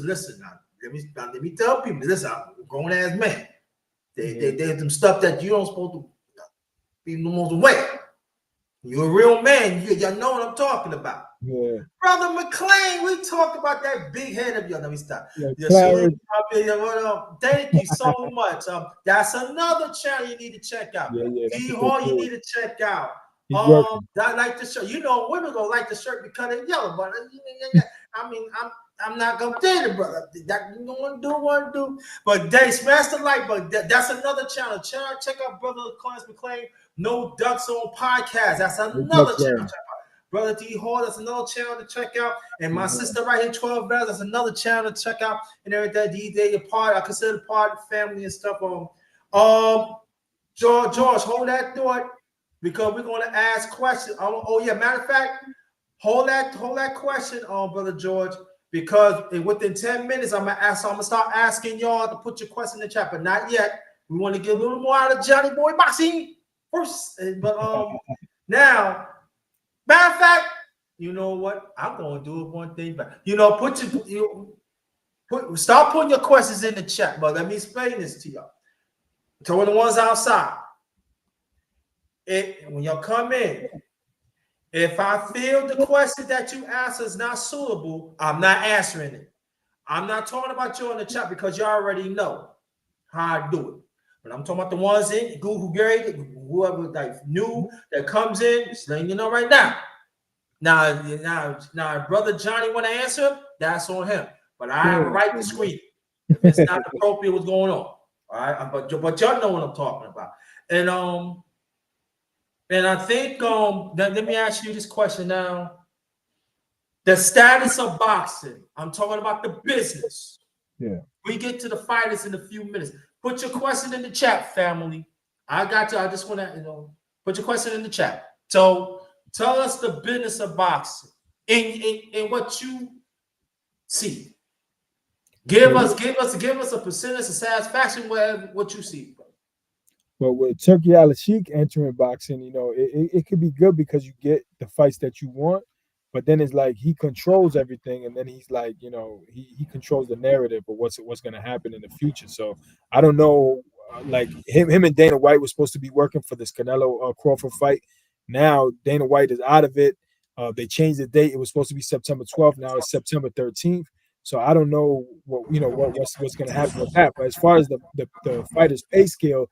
Listen. Now, let me tell people. Listen, I'm a grown ass man. There's some stuff that you don't supposed to be supposed to wear. You're a real man. You know what I'm talking about. Yeah. Brother McClain, we talked about that big head of yours. Let me stop. Yeah, Thank you so much. That's another channel you need to check out. Yeah. D Hall, you need to check out. He's working. I like the shirt. You know, women gonna like the shirt because it's yellow, but I mean, I'm not gonna tell you, brother. That you don't want to do. But they smash the like button. That's another channel. Check out Brother Clarence McClain. No Ducks on podcast. That's another channel. Brother D Hall, that's another channel to check out. And my sister right here, 12 Bells, that's another channel to check out. And everything. They a part, I consider part of the family and stuff. George, hold that thought because we're gonna ask questions. Matter of fact, hold that question on Brother George, because within 10 minutes, I'm gonna start asking y'all to put your question in the chat, but not yet. We want to get a little more out of Johnny Boy Boxing first. But now. Matter of fact, you know what? I'm gonna do one thing, but start putting your questions in the chat. But let me explain this to y'all. To the ones outside, when y'all come in, if I feel the question that you ask is not suitable, I'm not answering it. I'm not talking about you in the chat because you already know how I do it. But I'm talking about the ones in Google Gary, whoever like new that comes in, just letting you know right now. Now, Brother Johnny want to answer, that's on him. But I have a right to screen it. If it's not appropriate, what's going on? All right, but y'all know what I'm talking about. And I think let me ask you this question now. The status of boxing. I'm talking about the business. Yeah. We get to the fighters in a few minutes. Put your question in the chat, family. I got you. I just want to, put your question in the chat. So tell us the business of boxing in what you see. Give us a percentage of satisfaction what you see. But with Turkey Al-Sheikh entering boxing, it could be good because you get the fights that you want. But then it's like he controls everything, and then he's like, he controls the narrative of what's going to happen in the future. So I don't know, like him and Dana White was supposed to be working for this Canelo Crawford fight. Now Dana White is out of it. They changed the date. It was supposed to be September 12th. Now it's September 13th. So I don't know what's going to happen with that. But as far as the fighters' pay scale,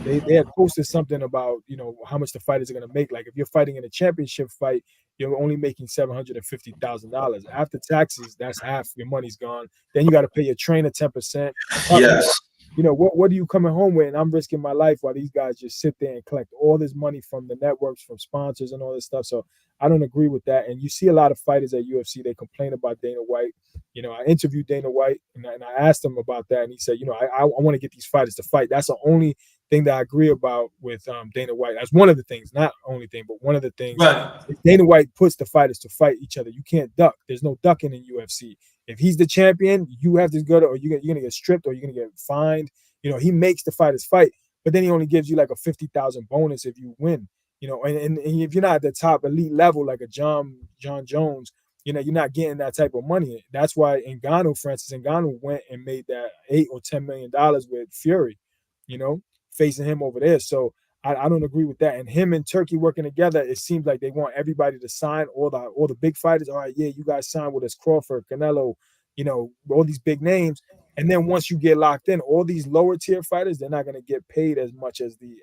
they had posted something about how much the fighters are going to make. Like if you're fighting in a championship fight, you're only making $750,000 after taxes. That's half your money's gone. Then you got to pay your trainer 10%. Yes. you know, what are you coming home with? And I'm risking my life while these guys just sit there and collect all this money from the networks, from sponsors and all this stuff. So I don't agree with that. And you see a lot of fighters at UFC, they complain about Dana White. You know, I interviewed Dana White and I asked him about that. And he said, you know, I want to get these fighters to fight. That's the only thing that I agree about with Dana White. That's one of the things, not only thing, but one of the things. Right. Dana White puts the fighters to fight each other. You can't duck. There's no ducking in UFC. If he's the champion, you have to go to, or you're going to get stripped or you're going to get fined. You know, he makes the fighters fight, but then he only gives you like a 50,000 bonus if you win. You know, and if you're not at the top elite level like a John Jones, you know, you're not getting that type of money. That's why Ngannou, for instance, Ngannou went and made that $8 or $10 million with Fury, you know, facing him over there. So I don't agree with that. And him and Turkey working together, it seems like they want everybody to sign, all the big fighters. All right, yeah, you guys sign with us, Crawford, Canelo, you know, all these big names. And then once you get locked in, all these lower tier fighters, they're not going to get paid as much as the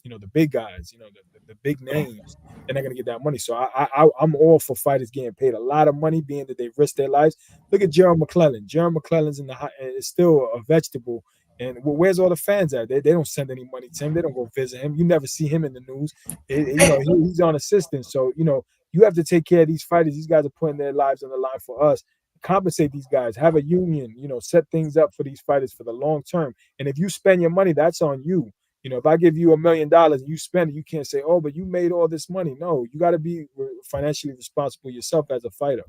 you know, the big guys, you know, the big names. They're not going to get that money. So I'm all for fighters getting paid a lot of money, being that they risk their lives. Look at Gerald McClellan. Gerald McClellan's is still a vegetable. And where's all the fans at? They don't send any money to him. They don't go visit him. You never see him in the news. You know, he's on assistance. So, you know, you have to take care of these fighters. These guys are putting their lives on the line for us. Compensate these guys. Have a union. You know, set things up for these fighters for the long term. And if you spend your money, that's on you. You know, if I give you $1 million and you spend it, you can't say, "Oh, but you made all this money." No, you got to be financially responsible yourself as a fighter.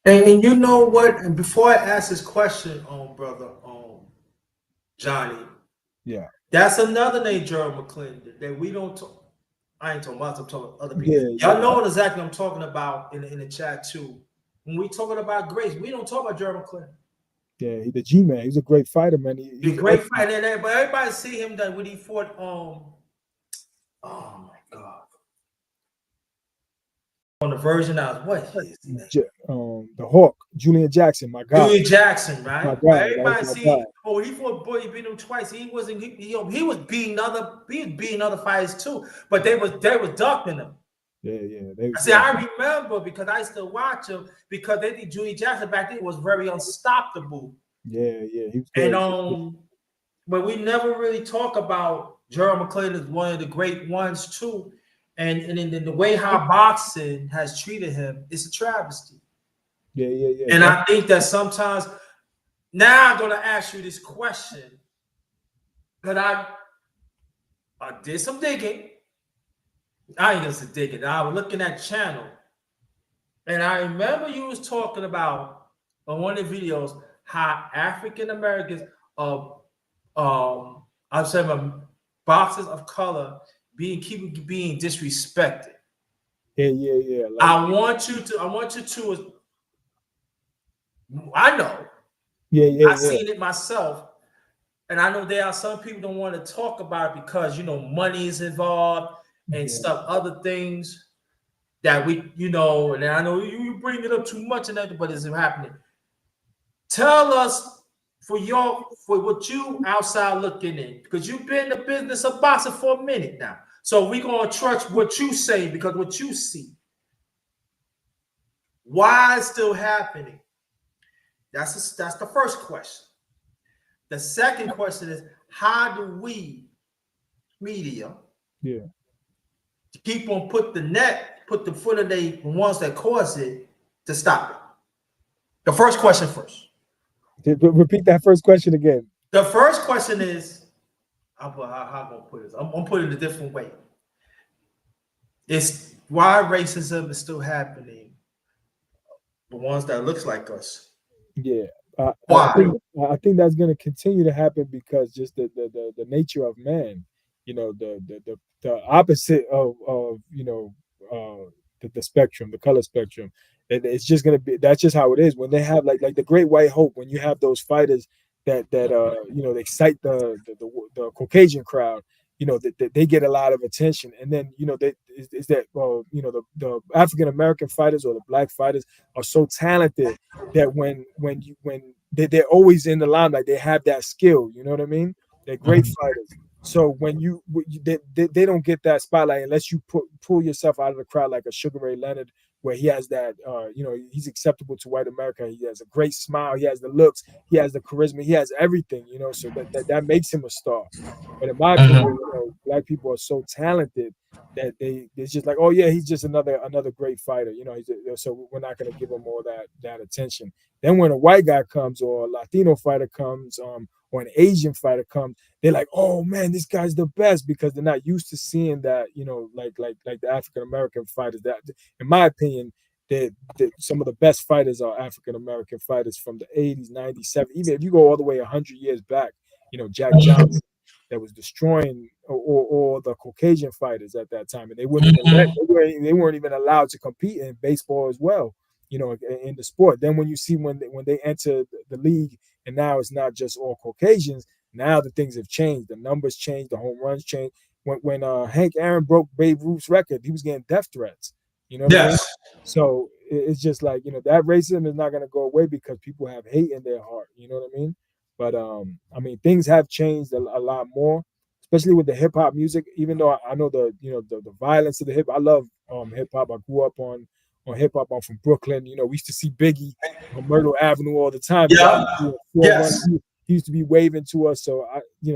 And you know what? And before I ask this question, brother, Johnny, Yeah, that's another name, Gerald McClellan, that we don't talk. I ain't talking about. I'm talking about other people. yeah, Y'all know what exactly I'm talking about in the chat too. When we talking about Grace, we don't talk about Gerald McClellan. yeah. He's the G man. He's a great fighter, man. He's a great fighter, but everybody see him that when he fought. Oh my God. On the version of what is the Hawk, Julian Jackson, my guy. Julian Jackson, right? My guy, everybody see. Oh, he fought Boy, he beat him twice. He wasn't. He was beating other fighters too, but they was ducking him. Yeah. See, I remember because I used to watch him because they think Julian Jackson back then was very unstoppable. Yeah. He was and but we never really talk about Gerald McClellan as one of the great ones too. And in the way how boxing has treated him, it's a travesty. Yeah. And I think that sometimes now I'm gonna ask you this question. But I did some digging. I ain't gonna say digging. I was looking at channel. And I remember you was talking about on one of the videos how African Americans I'm saying boxers of color being disrespected. Yeah. Like, I want you to I know. Yeah. I've seen it myself. And I know there are some people don't want to talk about it because you know money is involved and stuff, other things that we, you know, and I know you bring it up too much and that, but it's happening. Tell us for what you outside looking in, because you've been in the business of boxing for a minute now. So we're gonna trust what you say because what you see. Why it's still happening? That's the first question. The second question is how do we media keep on put the foot of the ones that cause it to stop it? The first question first. Repeat that first question again. The first question is, how I'm gonna put this? I'm putting it a different way. It's why racism is still happening. The ones that looks like us. Yeah. Why? I think that's going to continue to happen because just the nature of man, you know, the opposite of you know the spectrum, the color spectrum. It's just going to be, that's just how it is. When they have like the Great White Hope, when you have those fighters that you know, they excite the Caucasian crowd, you know, that they get a lot of attention. And then, you know, is that you know, the African American fighters or the black fighters are so talented that when they're always in the limelight, they have that skill. You know what I mean? They're great fighters. So when they don't get that spotlight unless you pull yourself out of the crowd like a Sugar Ray Leonard where he has that, he's acceptable to white America. He has a great smile. He has the looks. He has the charisma. He has everything, so that makes him a star. But in my opinion, black people are so talented that it's just like, oh yeah, he's just another great fighter. So we're not going to give him all that attention. Then when a white guy comes or a Latino fighter comes, or an Asian fighter comes, they're like, oh man, this guy's the best, because they're not used to seeing that, like the African American fighters. That, in my opinion, that some of the best fighters are African American fighters from the 80s, 90s, 70s. Even if you go all the way 100 years back, Jack Johnson, that was destroying, or the Caucasian fighters at that time, and they wouldn't even they weren't even allowed to compete in baseball as well, in the sport. Then when you see when they enter the league, and now it's not just all Caucasians. Now the things have changed. The numbers changed. The home runs changed. When Hank Aaron broke Babe Ruth's record, he was getting death threats. You know what I mean? So it's just like, that racism is not going to go away because people have hate in their heart. You know what I mean? But I mean, things have changed a lot more, especially with the hip hop music. Even though I know the violence of the hip, I love hip hop. I grew up on hip hop. I'm from Brooklyn. We used to see Biggie on Myrtle Avenue all the time. He used to be waving to us. So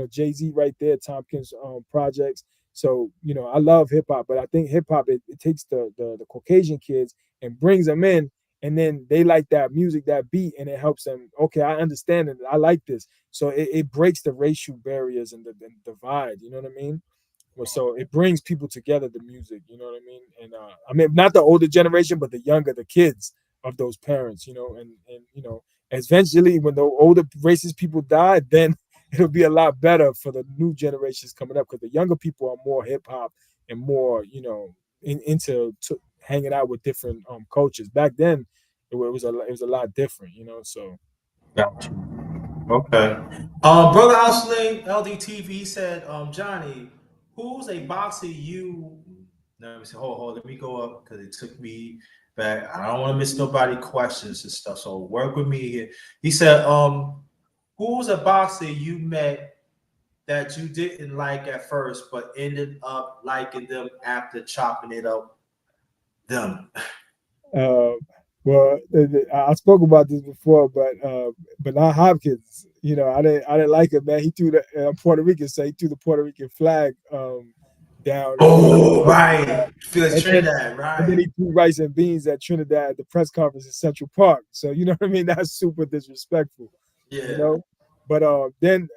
Jay-Z right there, Tompkins projects. So I love hip hop, but I think hip hop it takes the Caucasian kids and brings them in, and then they like that music, that beat, and it helps them. Okay, I understand it. I like this. So it breaks the racial barriers and the divide. You know what I mean? Well, so it brings people together, the music, you know what I mean? And I mean, not the older generation, but the younger, the kids of those parents, and eventually when the older racist people die, then it'll be a lot better for the new generations coming up, because the younger people are more hip hop and more, into hanging out with different cultures. Back then, it was a lot different, So. Got you. Okay. Brother Alsling, LDTV said, Johnny, who's a boxer you? Let me say, hold. Let me go up because it took me back. I don't want to miss nobody questions and stuff. So work with me here. He said, who's a boxer you met that you didn't like at first, but ended up liking them after chopping it up? Them. Well, I spoke about this before, but not Hopkins. I didn't like it, man. He threw the Puerto Rican, so he threw the Puerto Rican flag down. Oh, right. Felix And Trinidad, then right. he threw rice and beans at Trinidad at the press conference in Central Park. So you know what I mean? That's super disrespectful. Yeah. But then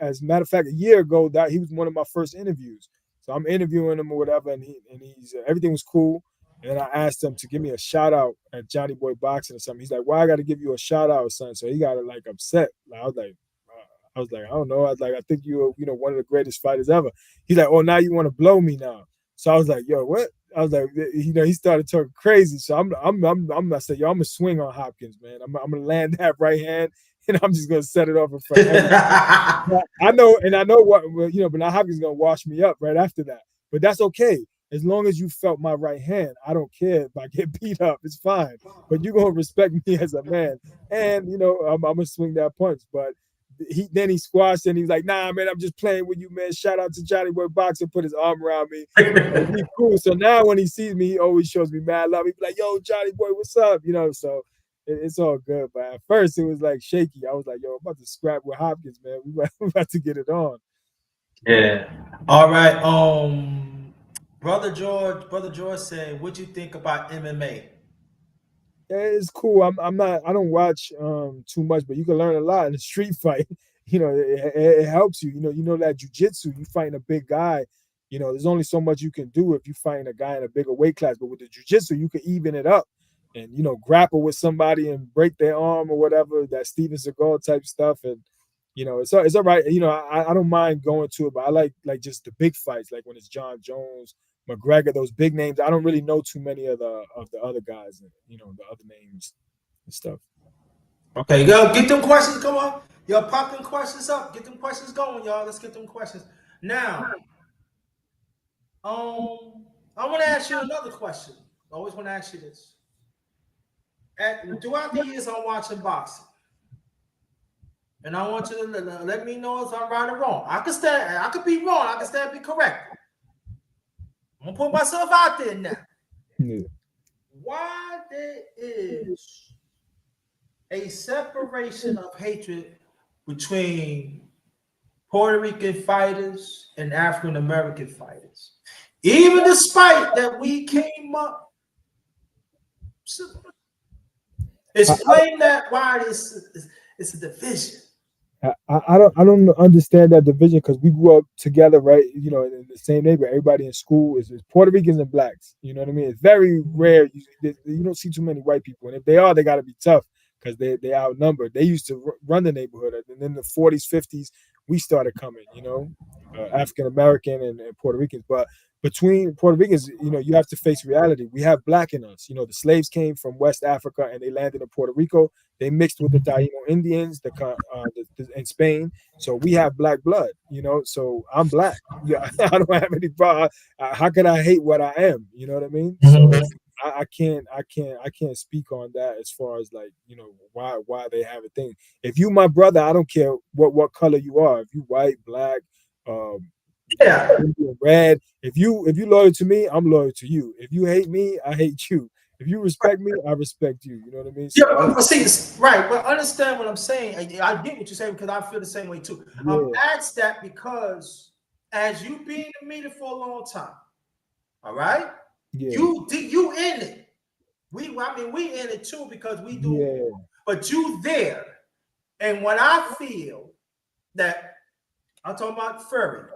as a matter of fact, a year ago, that he was one of my first interviews. So I'm interviewing him or whatever, and he's everything was cool. And then I asked him to give me a shout out at Johnny Boy Boxing or something. He's like, "Why I got to give you a shout out or something?" So he got like upset. I was like, I don't know. I was like, I think you're one of the greatest fighters ever. He's like, oh, now you want to blow me now? So I was like, yo, what? I was like, he started talking crazy. So I'm I said, yo, I'm gonna swing on Hopkins, man. I'm gonna land that right hand, and I'm just gonna set it off in front of everybody. I know what, but now Hopkins is gonna wash me up right after that. But that's okay. As long as you felt my right hand, I don't care if I get beat up. It's fine. But you're gonna respect me as a man, and I'm gonna swing that punch. But he squashed and he was like, nah, man, I'm just playing with you, man. Shout out to Johnny Boy Boxing, put his arm around me. He's cool. So now when he sees me, he always shows me mad love. He be like, yo, Johnny Boy, what's up? So it's all good. But at first it was like shaky. I was like, yo, I'm about to scrap with Hopkins, man. We about to get it on. Yeah. All right. Brother George said, what'd you think about MMA? Yeah, it's cool. I don't watch too much, but you can learn a lot in a street fight. It helps you. That jujitsu, you fighting a big guy. There's only so much you can do if you fighting a guy in a bigger weight class. But with the jujitsu, you can even it up and grapple with somebody and break their arm or whatever. That Steven Seagal type stuff, and it's all right. I don't mind going to it, but I like just the big fights, like when it's John Jones, McGregor, those big names. I don't really know too many of the other guys, and the other names and stuff. Okay, yo, get them questions. Come on. Yo, pop them questions up. Get them questions going, y'all. Let's get them questions. Now, I want to ask you another question. I always want to ask you this. Throughout the years, I'm watching boxing. And I want you to let me know if I'm right or wrong. I could be wrong. I could be correct. I'm gonna put myself out there now. Yeah. Why there is a separation of hatred between Puerto Rican fighters and African American fighters, even despite that we came up. Explain that why it's a division. I don't understand that division because we grew up together, right? You know, in the same neighborhood. Everybody in school is Puerto Ricans and blacks. You know what I mean? It's very rare. You don't see too many white people, and if they are, they got to be tough because they outnumbered. They used to run the neighborhood, and in the 40s, 50s, we started coming. You know, African American and Puerto Ricans, but between Puerto Ricans, you know, you have to face reality. We have black in us. You know, the slaves came from West Africa and they landed in Puerto Rico. They mixed with the Taino Indians, in Spain. So we have black blood, you know. So I'm black. Yeah, I don't have any problem. How can I hate what I am? You know what I mean? So I can't speak on that as far as like, you know, why they have a thing. If you my brother, I don't care what color you are. If you white, black, um, Yeah. red. If you loyal to me, I'm loyal to you. If you hate me, I hate you. If you respect me, I respect you. You know what I mean? So Yeah, but see, right, but understand what I'm saying. I get what you're saying because I feel the same way too. yeah, I'm asked that because as you being in the media for a long time, all right, yeah, you in it. We in it too because we do, yeah, but you there. And when I feel that I'm talking about Furry.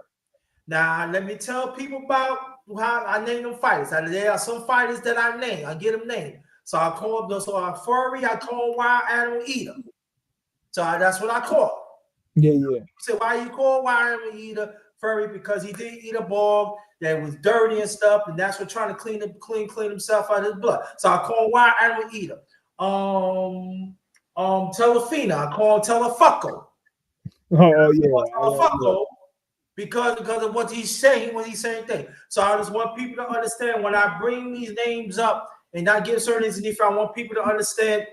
Now let me tell people about how I name them fighters. There are some fighters that I name. I get them named. So I call them. So I Furry. I call Wild Animal Eater. So that's what I call. yeah, You say why you call Wild Animal Eater Furry? Because he did eat a bog that was dirty and stuff, and that's what trying to clean himself out of his blood. So I call Wild Animal Eater. Telefina. I call him Telefucko. Oh yeah, Because of what he's saying when he's saying things. So I just want people to understand when I bring these names up and I give certain information, I want people to understand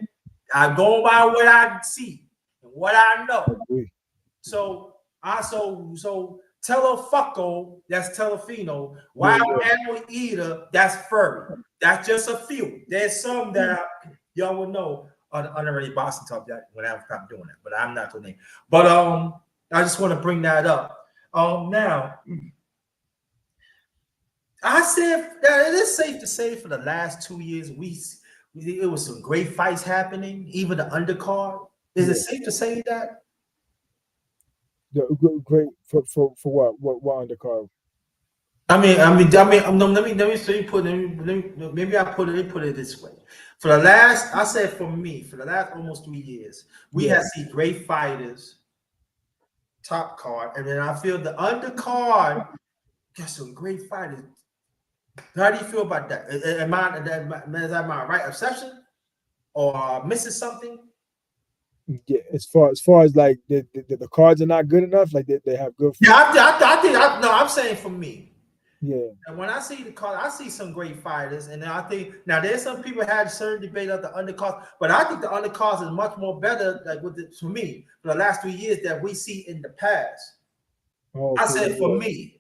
I go by what I see and what I know. So Telefucko, that's Telefino. Wild Animal Eater, that's Furry. That's just a few. There's some that y'all will know on Boston Talk that when I'm doing that, but I'm not gonna name. But I just want to bring that up. Now, I said that it is safe to say for the last 2 years, it was some great fights happening, even the undercard. Is it safe to say that? Great for what? What undercard? No, let me say maybe I put it this way. For the last, I said for me, for the last almost 3 years, we have seen great fighters, top card, and then I feel the undercard got some great fighters. How do you feel about that? Am I my right obsession or missing something? Yeah, as far as like the cards are not good enough, like they have good. Yeah, I think no. I'm saying for me. Yeah. And when I see the card, I see some great fighters, and I think now there's some people had certain debate of the undercard, but I think the undercard is much more better. Like for me, for the last 3 years that we see in the past. Oh, I said for me.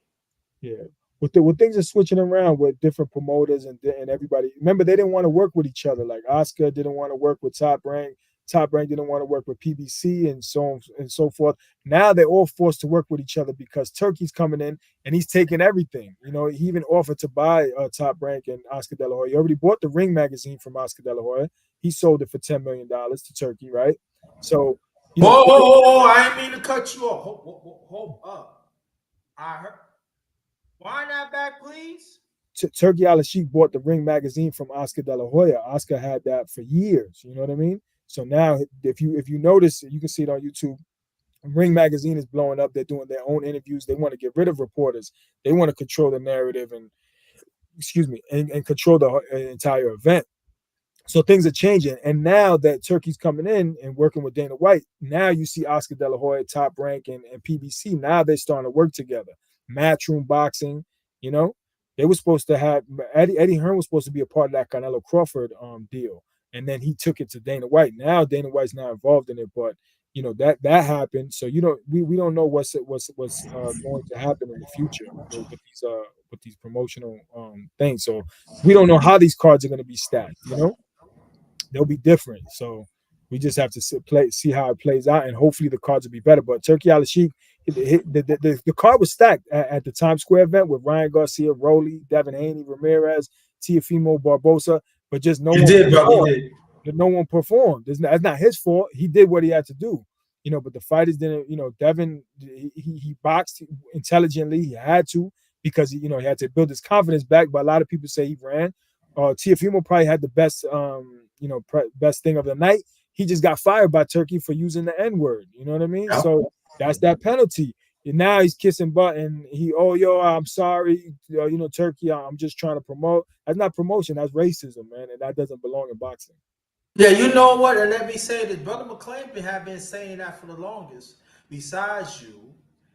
Yeah. With things are switching around with different promoters and everybody. Remember, they didn't want to work with each other. Like Oscar didn't want to work with Top Rank. Top Rank didn't want to work with PBC and so on and so forth. Now they're all forced to work with each other because Turkey's coming in and he's taking everything. You know, he even offered to buy Top Rank and Oscar De La Hoya. He already bought the Ring magazine from Oscar De La Hoya. He sold it for $10 million to Turkey, right? So, you know, Whoa, I didn't mean to cut you off. Hold up. I heard. Why not back, please? Turkey Al-Sheikh bought the Ring magazine from Oscar De La Hoya. Oscar had that for years. You know what I mean? So now, if you notice, you can see it on YouTube. Ring magazine is blowing up. They're doing their own interviews. They want to get rid of reporters. They want to control the narrative and control the entire event. So things are changing. And now that Turkey's coming in and working with Dana White, now you see Oscar De La Hoya, Top Rank, and PBC. Now they're starting to work together. Matchroom boxing, you know, they were supposed to have Eddie Hearn was supposed to be a part of that Canelo Crawford deal. And then he took it to Dana White. Now Dana White's not involved in it, but you know, that happened. So we don't know what's going to happen in the future with these promotional things. So we don't know how these cards are going to be stacked. You know, they'll be different. So we just have to see how it plays out, and hopefully the cards will be better. But Turkey Al Sheikh, the card was stacked at the Times Square event with Ryan Garcia, Rowley, Devin Haney, Ramirez, Teofimo Barbosa, but just no one performed. No one performed. That's not his fault. He did what he had to do, you know. But the fighters didn't. You know, Devin he boxed intelligently. He had to because he had to build his confidence back. But a lot of people say he ran. Teofimo probably had the best best thing of the night. He just got fired by Turkey for using the N-word. You know what I mean? Yeah. So that's that penalty. And now he's kissing butt and I'm sorry. Turkey, I'm just trying to promote. That's not promotion. That's racism, man. And that doesn't belong in boxing. Yeah, you know what? And let me say that Brother McClain have been saying that for the longest, besides you.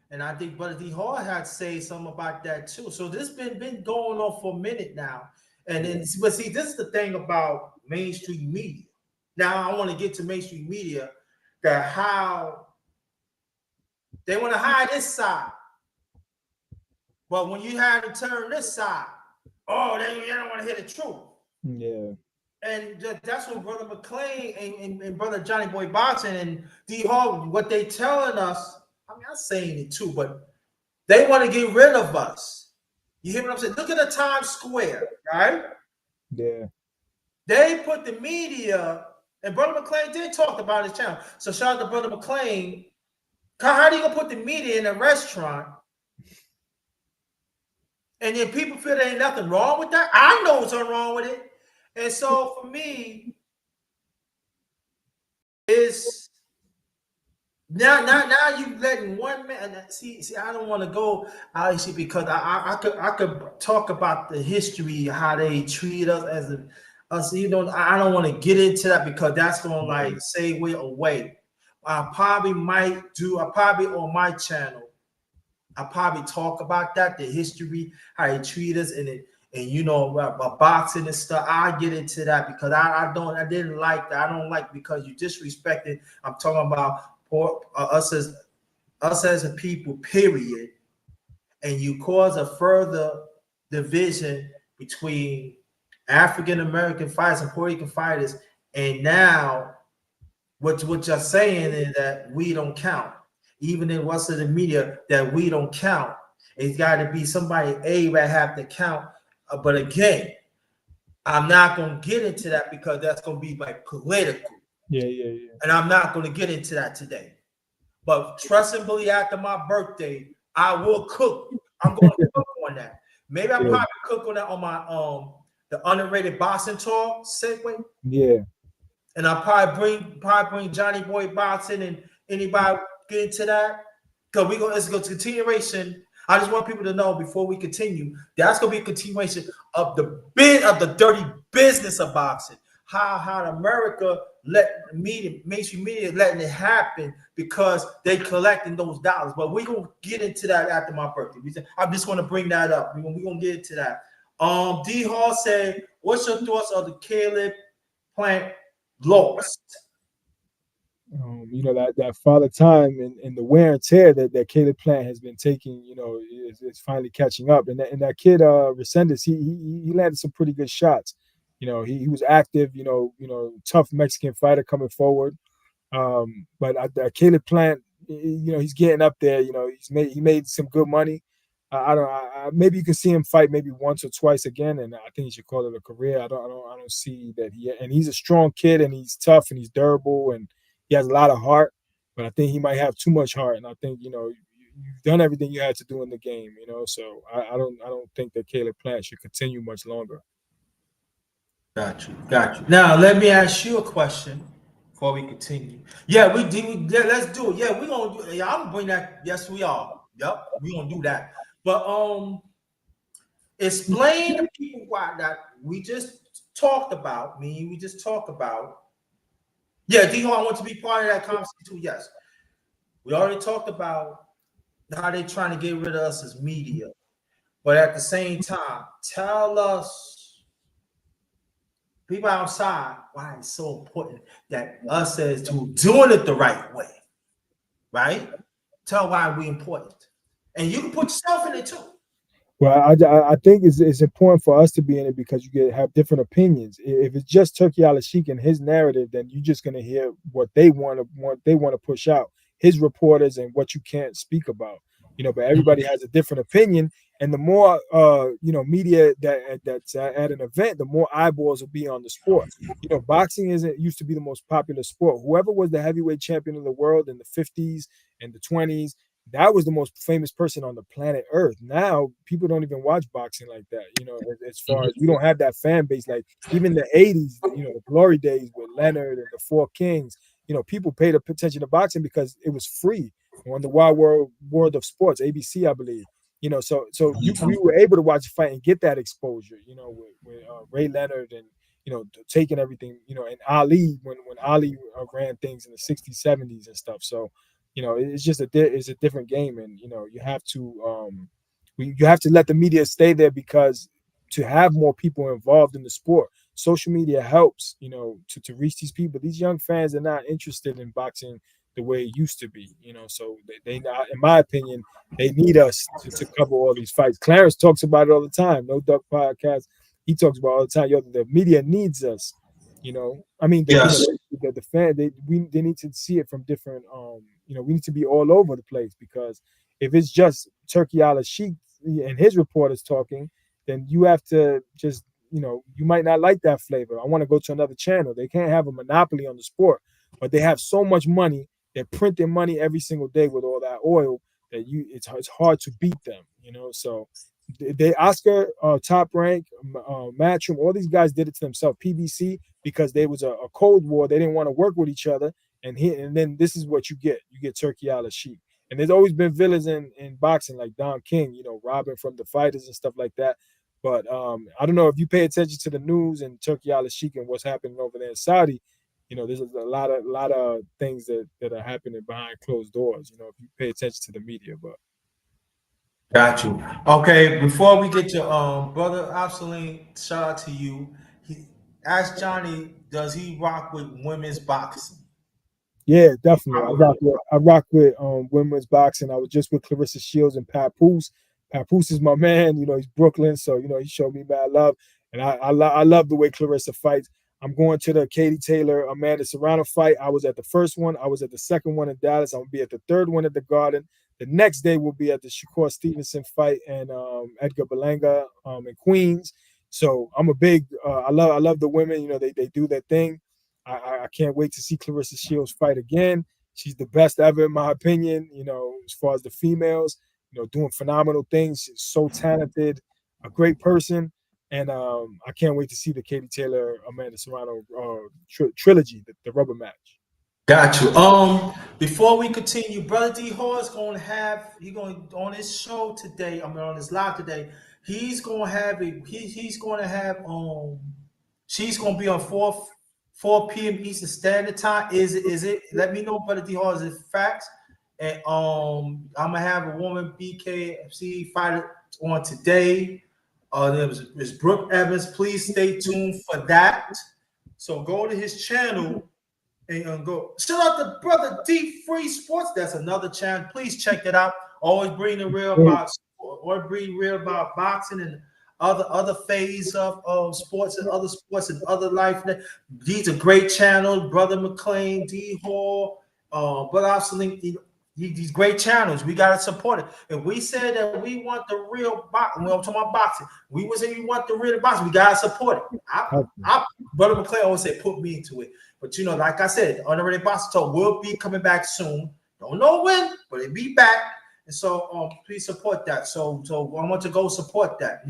And I think Brother D Hall had to say something about that too. So this been going on for a minute now. And then, but see, this is the thing about mainstream media. Now I want to get to mainstream media, that how they want to hide this side. But when you have to turn this side, they don't want to hear the truth. Yeah. And that's what Brother McClain and Brother Johnny Boy Boxing and D Hall, what they telling us. I mean, I'm saying it too, but they want to get rid of us. You hear what I'm saying? Look at the Times Square, right? Yeah. They put the media, and Brother McClain did talk about his channel. So shout out to Brother McClain. How do you gonna put the media in a restaurant? And then people feel there ain't nothing wrong with that? I know something wrong with it. And so for me, is now you letting one man see. I don't want to go obviously because I could talk about the history, how they treat us as us. I don't want to get into that because that's gonna like say we're away. I probably on my channel. I probably talk about that, the history, how they treat us, and about boxing and stuff. I get into that because I didn't like that. I don't like because you disrespected. I'm talking about us as a people, period, and you cause a further division between African American fighters and Puerto Rican fighters, and now what you're saying is that we don't count. Even in what's in the media, that we don't count. It's got to be somebody that have to count. But again, I'm not going to get into that because that's going to be like political. Yeah. And I'm not going to get into that today. But trust and believe, after my birthday, I will cook. I'm going to cook on that. Maybe I'll probably cook on that on my the underrated boxing talk segue. Yeah. And I'll probably bring Johnny Boy Boxing and anybody get into that. Because let's go to continuation. I just want people to know before we continue, that's gonna be a continuation of the dirty business of boxing. How America let mainstream media letting it happen because they collecting those dollars. But we're gonna get into that after my birthday. I just want to bring that up. We're gonna get into that. D Hall said, what's your thoughts on the Caleb Plant lost? That father time and the wear and tear that Caleb Plant has been taking, is finally catching up. And that kid Resendez, he landed some pretty good shots. He was active. Tough Mexican fighter coming forward. But Caleb Plant, he's getting up there. He made some good money. Maybe you can see him fight maybe once or twice again, and I think he should call it a career. I don't see that he's a strong kid and he's tough and he's durable and he has a lot of heart, but I think he might have too much heart. And I think you've done everything you had to do in the game. So I don't think that Caleb Plant should continue much longer. Got you. Now let me ask you a question before we continue. Yeah, we did. Let's do it. Yeah, we're gonna do. Yeah, I'm gonna bring that. Yes, we are. Yep, we're gonna do that. But explain to people why that we just talked about. We just talked about. Yeah, D-Ho, I want to be part of that conversation too. Yes. We already talked about how they're trying to get rid of us as media. But at the same time, tell us, people outside, why it's so important that us as to doing it the right way. right? Tell why we important, and you can put yourself in it too. Well, I think it's important for us to be in it because you have different opinions. If it's just Turkey Al Sheikh and his narrative, then you're just gonna hear what they want to push out, his reporters and what you can't speak about. But everybody has a different opinion, and the more media that's at an event, the more eyeballs will be on the sport. Boxing isn't used to be the most popular sport. Whoever was the heavyweight champion of the world in the 50s and the 20s, that was the most famous person on the planet Earth. Now people don't even watch boxing like that. As far as we don't have that fan base, like even the 80s, the glory days with Leonard and the Four Kings, people paid attention to boxing because it was free on the Wild World of Sports, ABC, I believe. We were able to watch a fight and get that exposure, with Ray Leonard and taking everything, and Ali when Ali ran things in the 60s, 70s and stuff. So it's just it's a different game, and you have to you have to let the media stay there because to have more people involved in the sport, social media helps to reach these people. These young fans are not interested in boxing the way it used to be, so they not, in my opinion, they need us to cover all these fights. Clarence talks about it all the time. No Duck Podcast, he talks about it all the time. The media needs us. I mean, Yes. the fan, they need to see it from different. We need to be all over the place because if it's just Turkey Al Sheikh and his reporters talking, then you have to just, you might not like that flavor. I want to go to another channel. They can't have a monopoly on the sport, but they have so much money. They're printing money every single day with all that oil that it's hard to beat them. So they Oscar, Top Rank, Matchroom, all these guys did it to themselves. PBC, because there was a Cold War, they didn't want to work with each other, and then this is what you get. You get Turkey Al Sheikh, and there's always been villains in boxing like Don King, robbing from the fighters and stuff like that. But I don't know if you pay attention to the news and Turkey Al Sheikh and what's happening over there in Saudi. There's a lot of things that are happening behind closed doors. If you pay attention to the media, but. Got you. Okay, before we get to brother Obsolete, shout out to you. Ask Johnny, does he rock with women's boxing? Yeah, definitely. I rock with women's boxing. I was just with Clarissa Shields and Papoose. Papoose is my man. He's Brooklyn, so he showed me mad love, and I love the way Clarissa fights. I'm going to the Katie Taylor Amanda Serrano fight. I was at the first one. I was at the second one in Dallas. I'm gonna be at the third one at the Garden. The next day we'll be at the Shakur Stevenson fight and Edgar Berlanga in Queens. So I'm a big. I love the women. They do their thing. I can't wait to see Clarissa Shields fight again. She's the best ever, in my opinion, as far as the females, doing phenomenal things. She's so talented, a great person. And I can't wait to see the Katie Taylor, Amanda Serrano trilogy, the rubber match. Got you. Before we continue, brother D Hall is going to have on his show today. I mean, on his live today. He's going to have he's going to have she's going to be on 4 p.m. Eastern Standard Time. Is it? Let me know, brother D Hall. Is it facts? And I'm gonna have a woman BKFC fight on today. There's Brooke Evans. Please stay tuned for that. So go to his channel and go. Shout out to brother D Free Sports. That's another channel. Please check it out. Always bring the real about boxing and other phase of sports and other sports and other life. These are great channels. Brother McLean, D Hall, Brother Obsolete. These great channels, we gotta support it. If we said that we want the real boxing, we're talking about boxing. We would say we want the real boxing. We gotta support it. Brother McClay always say, "Put me into it." But like I said, Underrated Boxing Talk will be coming back soon. Don't know when, but it'll be back. And so, please support that. So I want to go support that.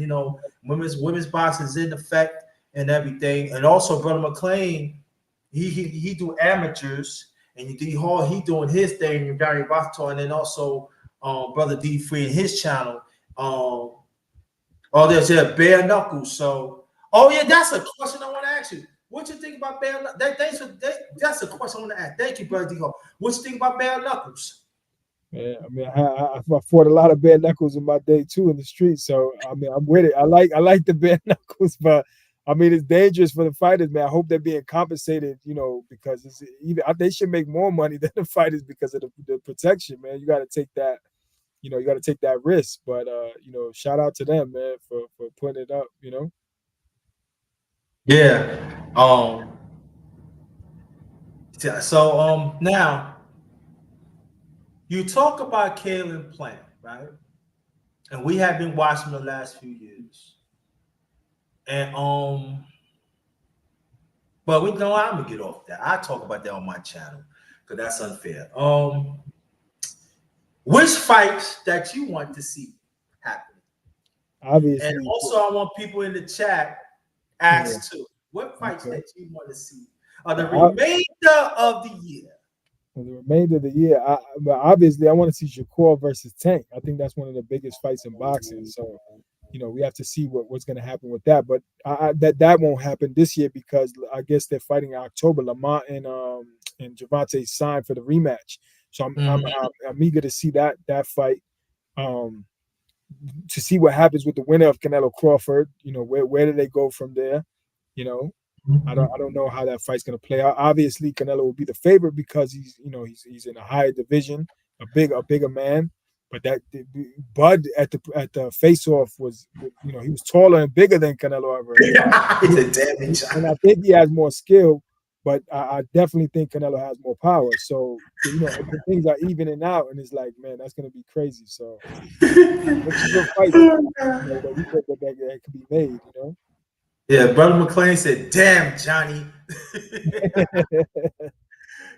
Women's boxing is in effect and everything. And also, Brother McClain, he do amateurs. And D Hall, he doing his thing in Barry Boxing, and then also Brother D Free and his channel. There's bare knuckles. So, that's a question I want to ask you. What you think about bare knuckles? That's a question I want to ask. Thank you, Brother D Hall. What you think about bare knuckles? Yeah, I mean, I fought a lot of bare knuckles in my day too in the streets. So I mean, I'm with it. I like the bare knuckles, but I mean, it's dangerous for the fighters, man. I hope they're being compensated, you know, because it's even they should make more money than the fighters because of the protection, man. You got to take that, you know, you got to take that risk. But you know, shout out to them, man, for putting it up, you know. Yeah. So now you talk about Kalen Plant, right? And we have been watching the last few years. And but we know I'm gonna get off that. I talk about that on my channel because that's unfair. Which fights that you want to see happen? Obviously, And also I want people in the chat ask too. What fights that you want to see the remainder of the year? For the remainder of the year, but obviously, I want to see Shakur versus Tank. I think that's one of the biggest fights in boxing. So, you know, we have to see what's going to happen with that. But that won't happen this year because I guess they're fighting in October. Lamont and Javante signed for the rematch, so I'm eager to see that fight. To see what happens with the winner of Canelo Crawford. You know, where do they go from there? You know, I don't know how that fight's going to play out. Obviously, Canelo will be the favorite because he's in a higher division, a bigger man. But Bud at the face off was, you know, he was taller and bigger than Canelo Alvarez. He's a damage. And I think he has more skill, but I definitely think Canelo has more power. So, you know, the things are evening out, and it's like, man, that's going to be crazy. So, it's a good fight, you know, that could be made, you know. Yeah, Brother McLean said, "Damn, Johnny."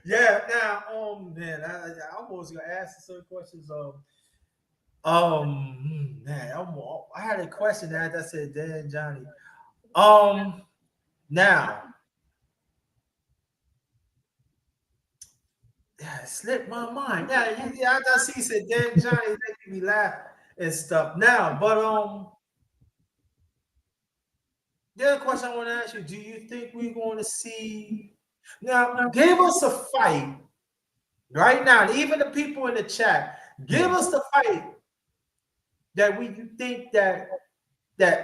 Yeah. Now, man, I almost gonna ask certain questions. Man, I had a question that said, "Damn, Johnny." Now, yeah, it slipped my mind. Yeah, I just see said, "Damn, Johnny," making me laugh and stuff. Now, but the other question I want to ask you: do you think we're going to see? Now, give us a fight right now. Even the people in the chat, give us the fight that you think that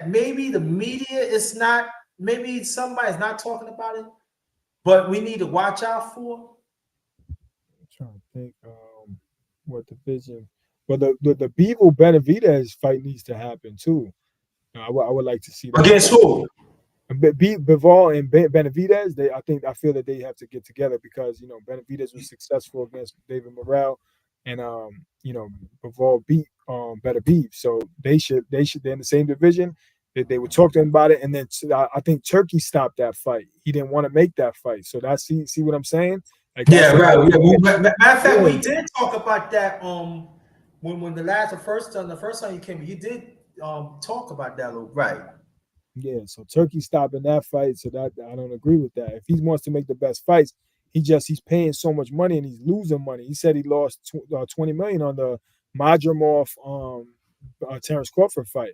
maybe the media is not, maybe somebody's not talking about it, but we need to watch out for. I'm trying to think what division. Well, the Bevo Benavidez fight needs to happen too. I would like to see that. Against who? Bivol and Benavidez, I feel that they have to get together because, you know, Benavidez was successful against David Morrell, and you know, Bivol beat Better Beef, so they're in the same division. They would talk to him about it, and then I think Turkey stopped that fight. He didn't want to make that fight, so that's see what I'm saying? Like, Yeah, right. Matter of fact, we yeah. did talk about that when the first time you came, you did talk about that a little, right? Yeah, so Turkey stopping that fight, so that I don't agree with that. If he wants to make the best fights, he's paying so much money and he's losing money. He said he lost 20 million on the Madrimov Terrence Crawford fight.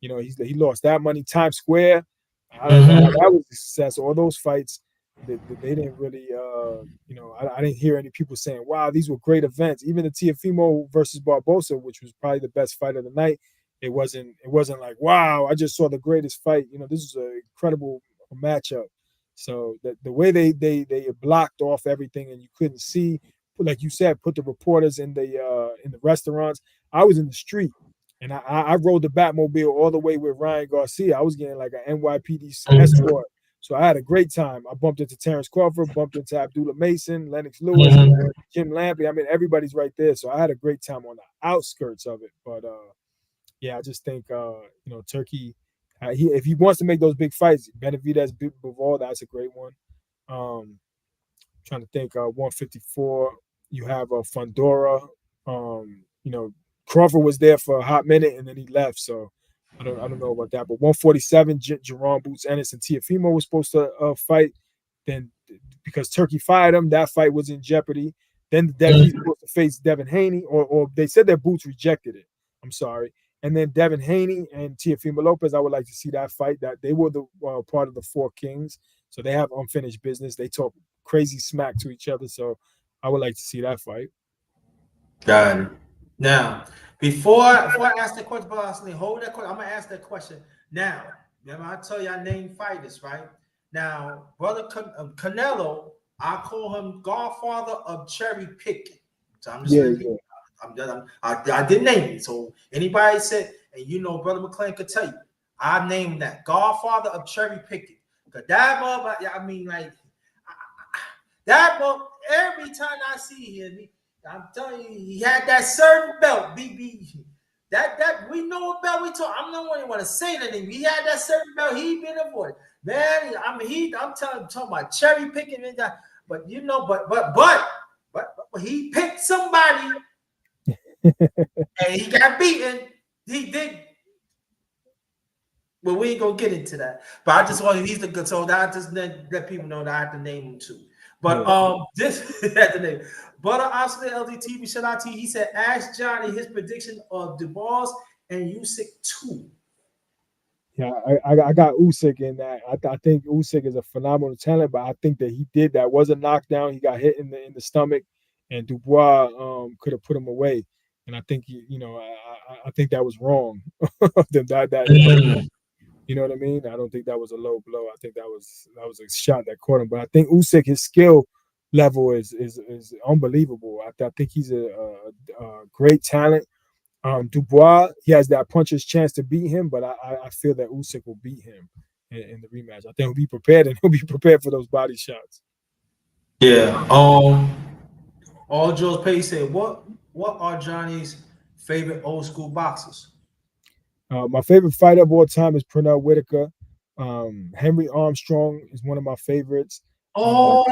You know, he lost that money. Times Square, I don't know how that was a success. All those fights, they didn't really, you know, I didn't hear any people saying, "Wow, these were great events." Even the Tiafimo versus Barbosa, which was probably the best fight of the night, it wasn't like, wow, I just saw the greatest fight. You know, this is an incredible matchup. So the way they blocked off everything and you couldn't see, like you said, put the reporters in the restaurants. I was in the street and I rode the Batmobile all the way with Ryan Garcia. I was getting like an NYPD escort. So I had a great time. I bumped into Terrence Crawford, bumped into Abdullah Mason, Lennox Lewis, Jim Lampley. I mean, everybody's right there. So I had a great time on the outskirts of it. But yeah, I just think you know, Turkey. If he wants to make those big fights, Benavidez, Bivol, that's a great one. Trying to think, 154. You have Fundora. You know, Crawford was there for a hot minute and then he left, so I don't know about that. But 147, Jerome Boots Ennis and Tiafimo was supposed to fight. Then because Turkey fired him, that fight was in jeopardy. Then he's supposed to face Devin Haney, or they said their Boots rejected it. I'm sorry. And then Devin Haney and Teofimo Lopez, I would like to see that fight. That they were the part of the Four Kings, so they have unfinished business. They talk crazy smack to each other, so I would like to see that fight. Got it. Now, before I ask the question, hold that question. I'm gonna ask that question now. Remember, I tell you I named fighters, right? Now, brother Canelo, I call him Godfather of cherry picking. So I'm just Yeah, letting people. I did name it. So anybody said, and you know, brother McClain could tell you, I named that Godfather of cherry picking. Cause that mother, I mean, like that mother. Every time I see him, I'm telling you, he had that certain belt, BB. That we know about. We talk. I'm not one want to say anything. He had that certain belt. He been avoided. Man, I mean, I'm talking about cherry picking and that. But you know, but he picked somebody and he got beaten. He did. But we ain't gonna get into that. But I just wanted he's the good. So that I just let people know that I have to name him too. But yeah. this had the name. But Oscar LDT Michelle IT, he said, ask Johnny his prediction of DeBoss and Usyk too. Yeah, I got Usyk in that. I think Usyk is a phenomenal talent, but I think that he did that was a knockdown. He got hit in the stomach, and Dubois could have put him away. And I think I think that was wrong. Mm. You know what I mean? I don't think that was a low blow. I think that was a shot that caught him. But I think Usyk, his skill level is unbelievable. I think he's a great talent. Dubois, he has that puncher's chance to beat him, but I feel that Usyk will beat him in the rematch. I think he'll be prepared, and he'll be prepared for those body shots. Yeah. All Joe's Page said, what are Johnny's favorite old school boxers? My favorite fighter of all time is Pernell Whitaker. Henry Armstrong is one of my favorites. Um, Oh,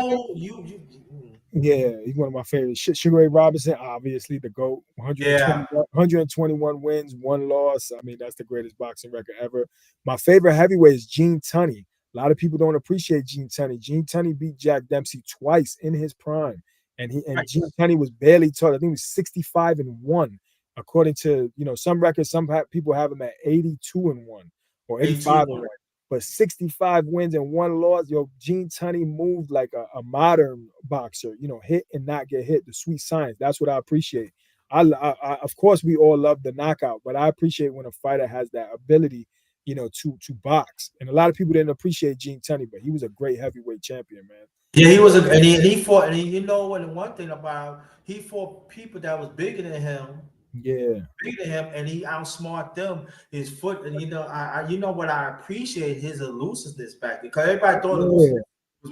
Yeah, he's one of my favorites. Sugar Ray Robinson, obviously the GOAT. yeah. 121 wins, one loss. I mean, that's the greatest boxing record ever. My favorite heavyweight is Gene Tunney. A lot of people don't appreciate Gene Tunney. Gene Tunney beat Jack Dempsey twice in his prime. And Gene Tunney was barely taught. I think he was 65-1. According to some records, people have him at 82-1 or 85-1. But 65 wins and one loss. Gene Tunney moved like a modern boxer. Hit and not get hit. The sweet science. That's what I appreciate. Of course, we all love the knockout, but I appreciate when a fighter has that ability, to box. And a lot of people didn't appreciate Gene Tunney, but he was a great heavyweight champion, man. Yeah, he was and he fought and you know what one thing about he fought people that was Yeah, bigger than him, and he outsmarted them. His foot, and you know what I appreciate his elusiveness back because everybody thought yeah,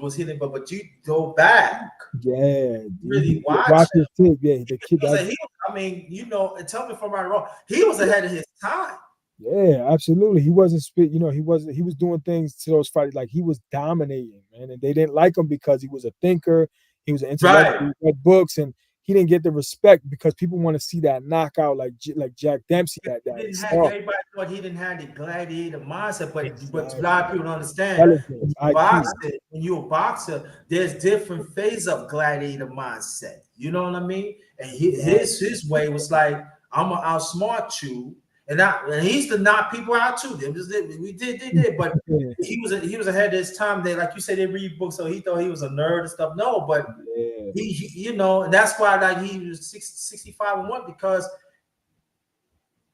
was hitting, but you go back, yeah. really watch Watch him. his tape. Yeah, the He kid. was a, he, I mean, and tell me if I'm right or wrong. He was ahead of his time. Yeah, absolutely. He wasn't spit. He was doing things to those fighters like he was dominating, man, and they didn't like him because he was a thinker. He was an intellectual. Right. He read books, and he didn't get the respect because people want to see that knockout like Jack Dempsey, He that didn't have stuff. everybody thought he didn't have the gladiator mindset, but a Exactly. lot of people don't understand Intelligence, IQ. when you're a boxer, there's different phases of gladiator mindset. You know what I mean? And his way was like, I'm gonna outsmart you, and he's to knock people out too. We did, but Yeah, he was ahead of his time. They like you said, they read books, so he thought he was a nerd and stuff. No, but yeah. and that's why like he was 65-1 because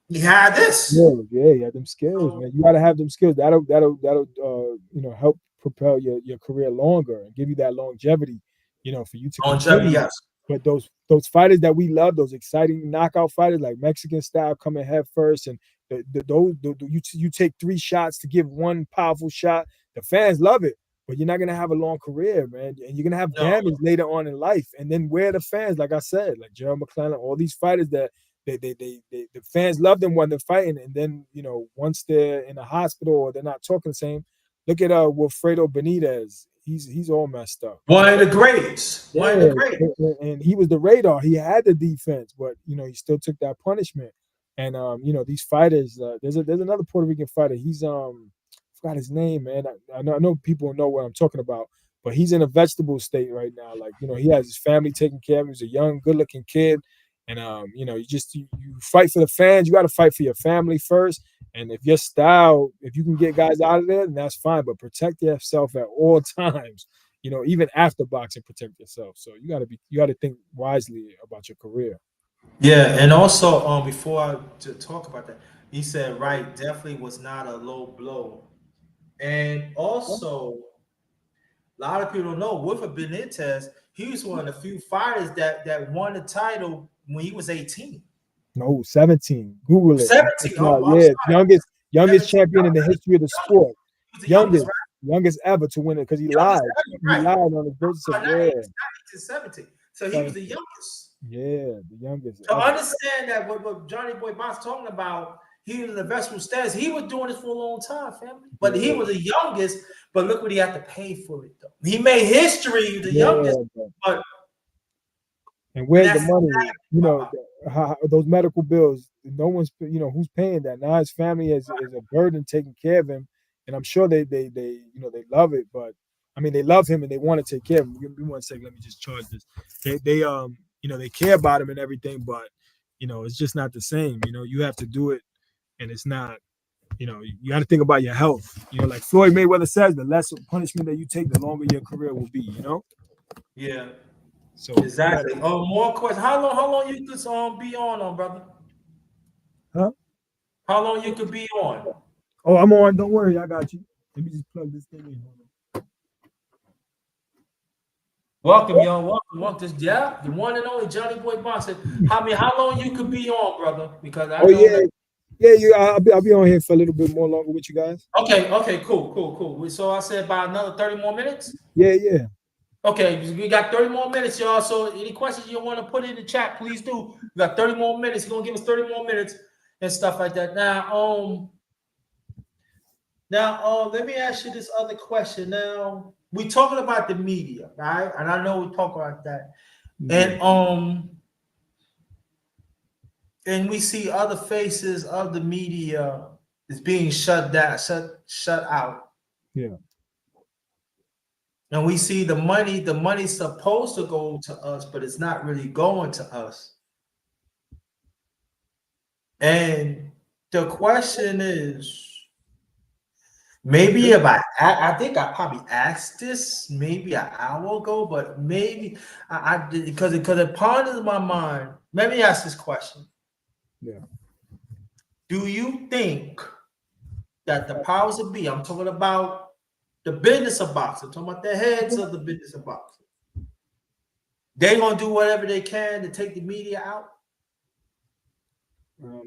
he had this. Yeah, you had them skills, So man. You gotta have them skills. That'll help propel your career longer and give you that longevity, for you to longevity, continue. yes. But those fighters that we love, those exciting knockout fighters like Mexican style coming head first, and you take 3 shots to give one powerful shot. The fans love it, but you're not gonna have a long career, man, and you're gonna have No, damage later on in life. And then where are the fans? Like I said, like Gerald McClellan, all these fighters that the fans love them when they're fighting, and then once they're in a hospital or they're not talking the same. Look at Wilfredo Benitez. He's all messed up. one of the greats. One of the Yeah, greats. and he was the radar. He had the defense, but he still took that punishment. And these fighters. There's another Puerto Rican fighter. He's forgot his name, man. I know people know what I'm talking about, but he's in a vegetable state right now. Like he has his family taken care of him. He's a young, good-looking kid, and you fight for the fans. You got to fight for your family first. And if your style, if you can get guys out of there, then that's fine. But protect yourself at all times. Even after boxing, protect yourself. So you got to think wisely about your career. Yeah, and also before I to talk about that, he said right, definitely was not a low blow. And also, a lot of people don't know Wilfred Benitez. He was one of the few fighters that won the title when he was 18. No, 17. Google it. 17. I'm Yeah, sorry. youngest 17. champion in the history of the sport. He was the youngest, Youngest, right? youngest ever to win it because he Youngest lied. ever, He right? lied on his birth Not certificate. 18, Yeah, not 18, 17. So he was the 17. youngest. Yeah, the youngest To ever. understand that what Johnny Boy Box talking about, he was in the veteran status. He was doing this for a long time, family. But he was the youngest. But look what he had to pay for it, though. He made history, the youngest. But and where's the that's money? You know, those medical bills. No one's, who's paying that. Now his family is a burden taking care of him, and I'm sure they they love it. But I mean, they love him and they want to take care of him. Give me 1 second. Let me just charge this. They they care about him and everything, but it's just not the same. You have to do it, and it's not. You got to think about your health. Like Floyd Mayweather says, the less punishment that you take, the longer your career will be. yeah, So exactly. More questions. How long you could be on, brother? Huh? How long you could be on? Oh, I'm on. Don't worry, I got you. Let me just plug this thing in. Welcome, y'all. Welcome. Yeah, the one and only Johnny Boy Box. How long you could be on, brother? Because I know that. Yeah. I'll be on here for a little bit more longer with you guys. Okay, cool. So I said about another 30 more minutes. Yeah. Okay, we got 30 more minutes, y'all. So any questions you want to put in the chat, please do. We got 30 more minutes. He's gonna give us 30 more minutes and stuff like that. Now, let me ask you this other question. Now, we talking about the media, right? And I know we talk about that. And we see other faces of the media is being shut down, shut out. Yeah. And we see the money's supposed to go to us, but it's not really going to us. And the question is, maybe if I think I probably asked this maybe an hour ago, but maybe I did because it ponders my mind. Let me ask this question. Yeah. Do you think that the powers that be, I'm talking about the business of boxing, I'm talking about the heads of the business of boxing, they're gonna do whatever they can to take the media out?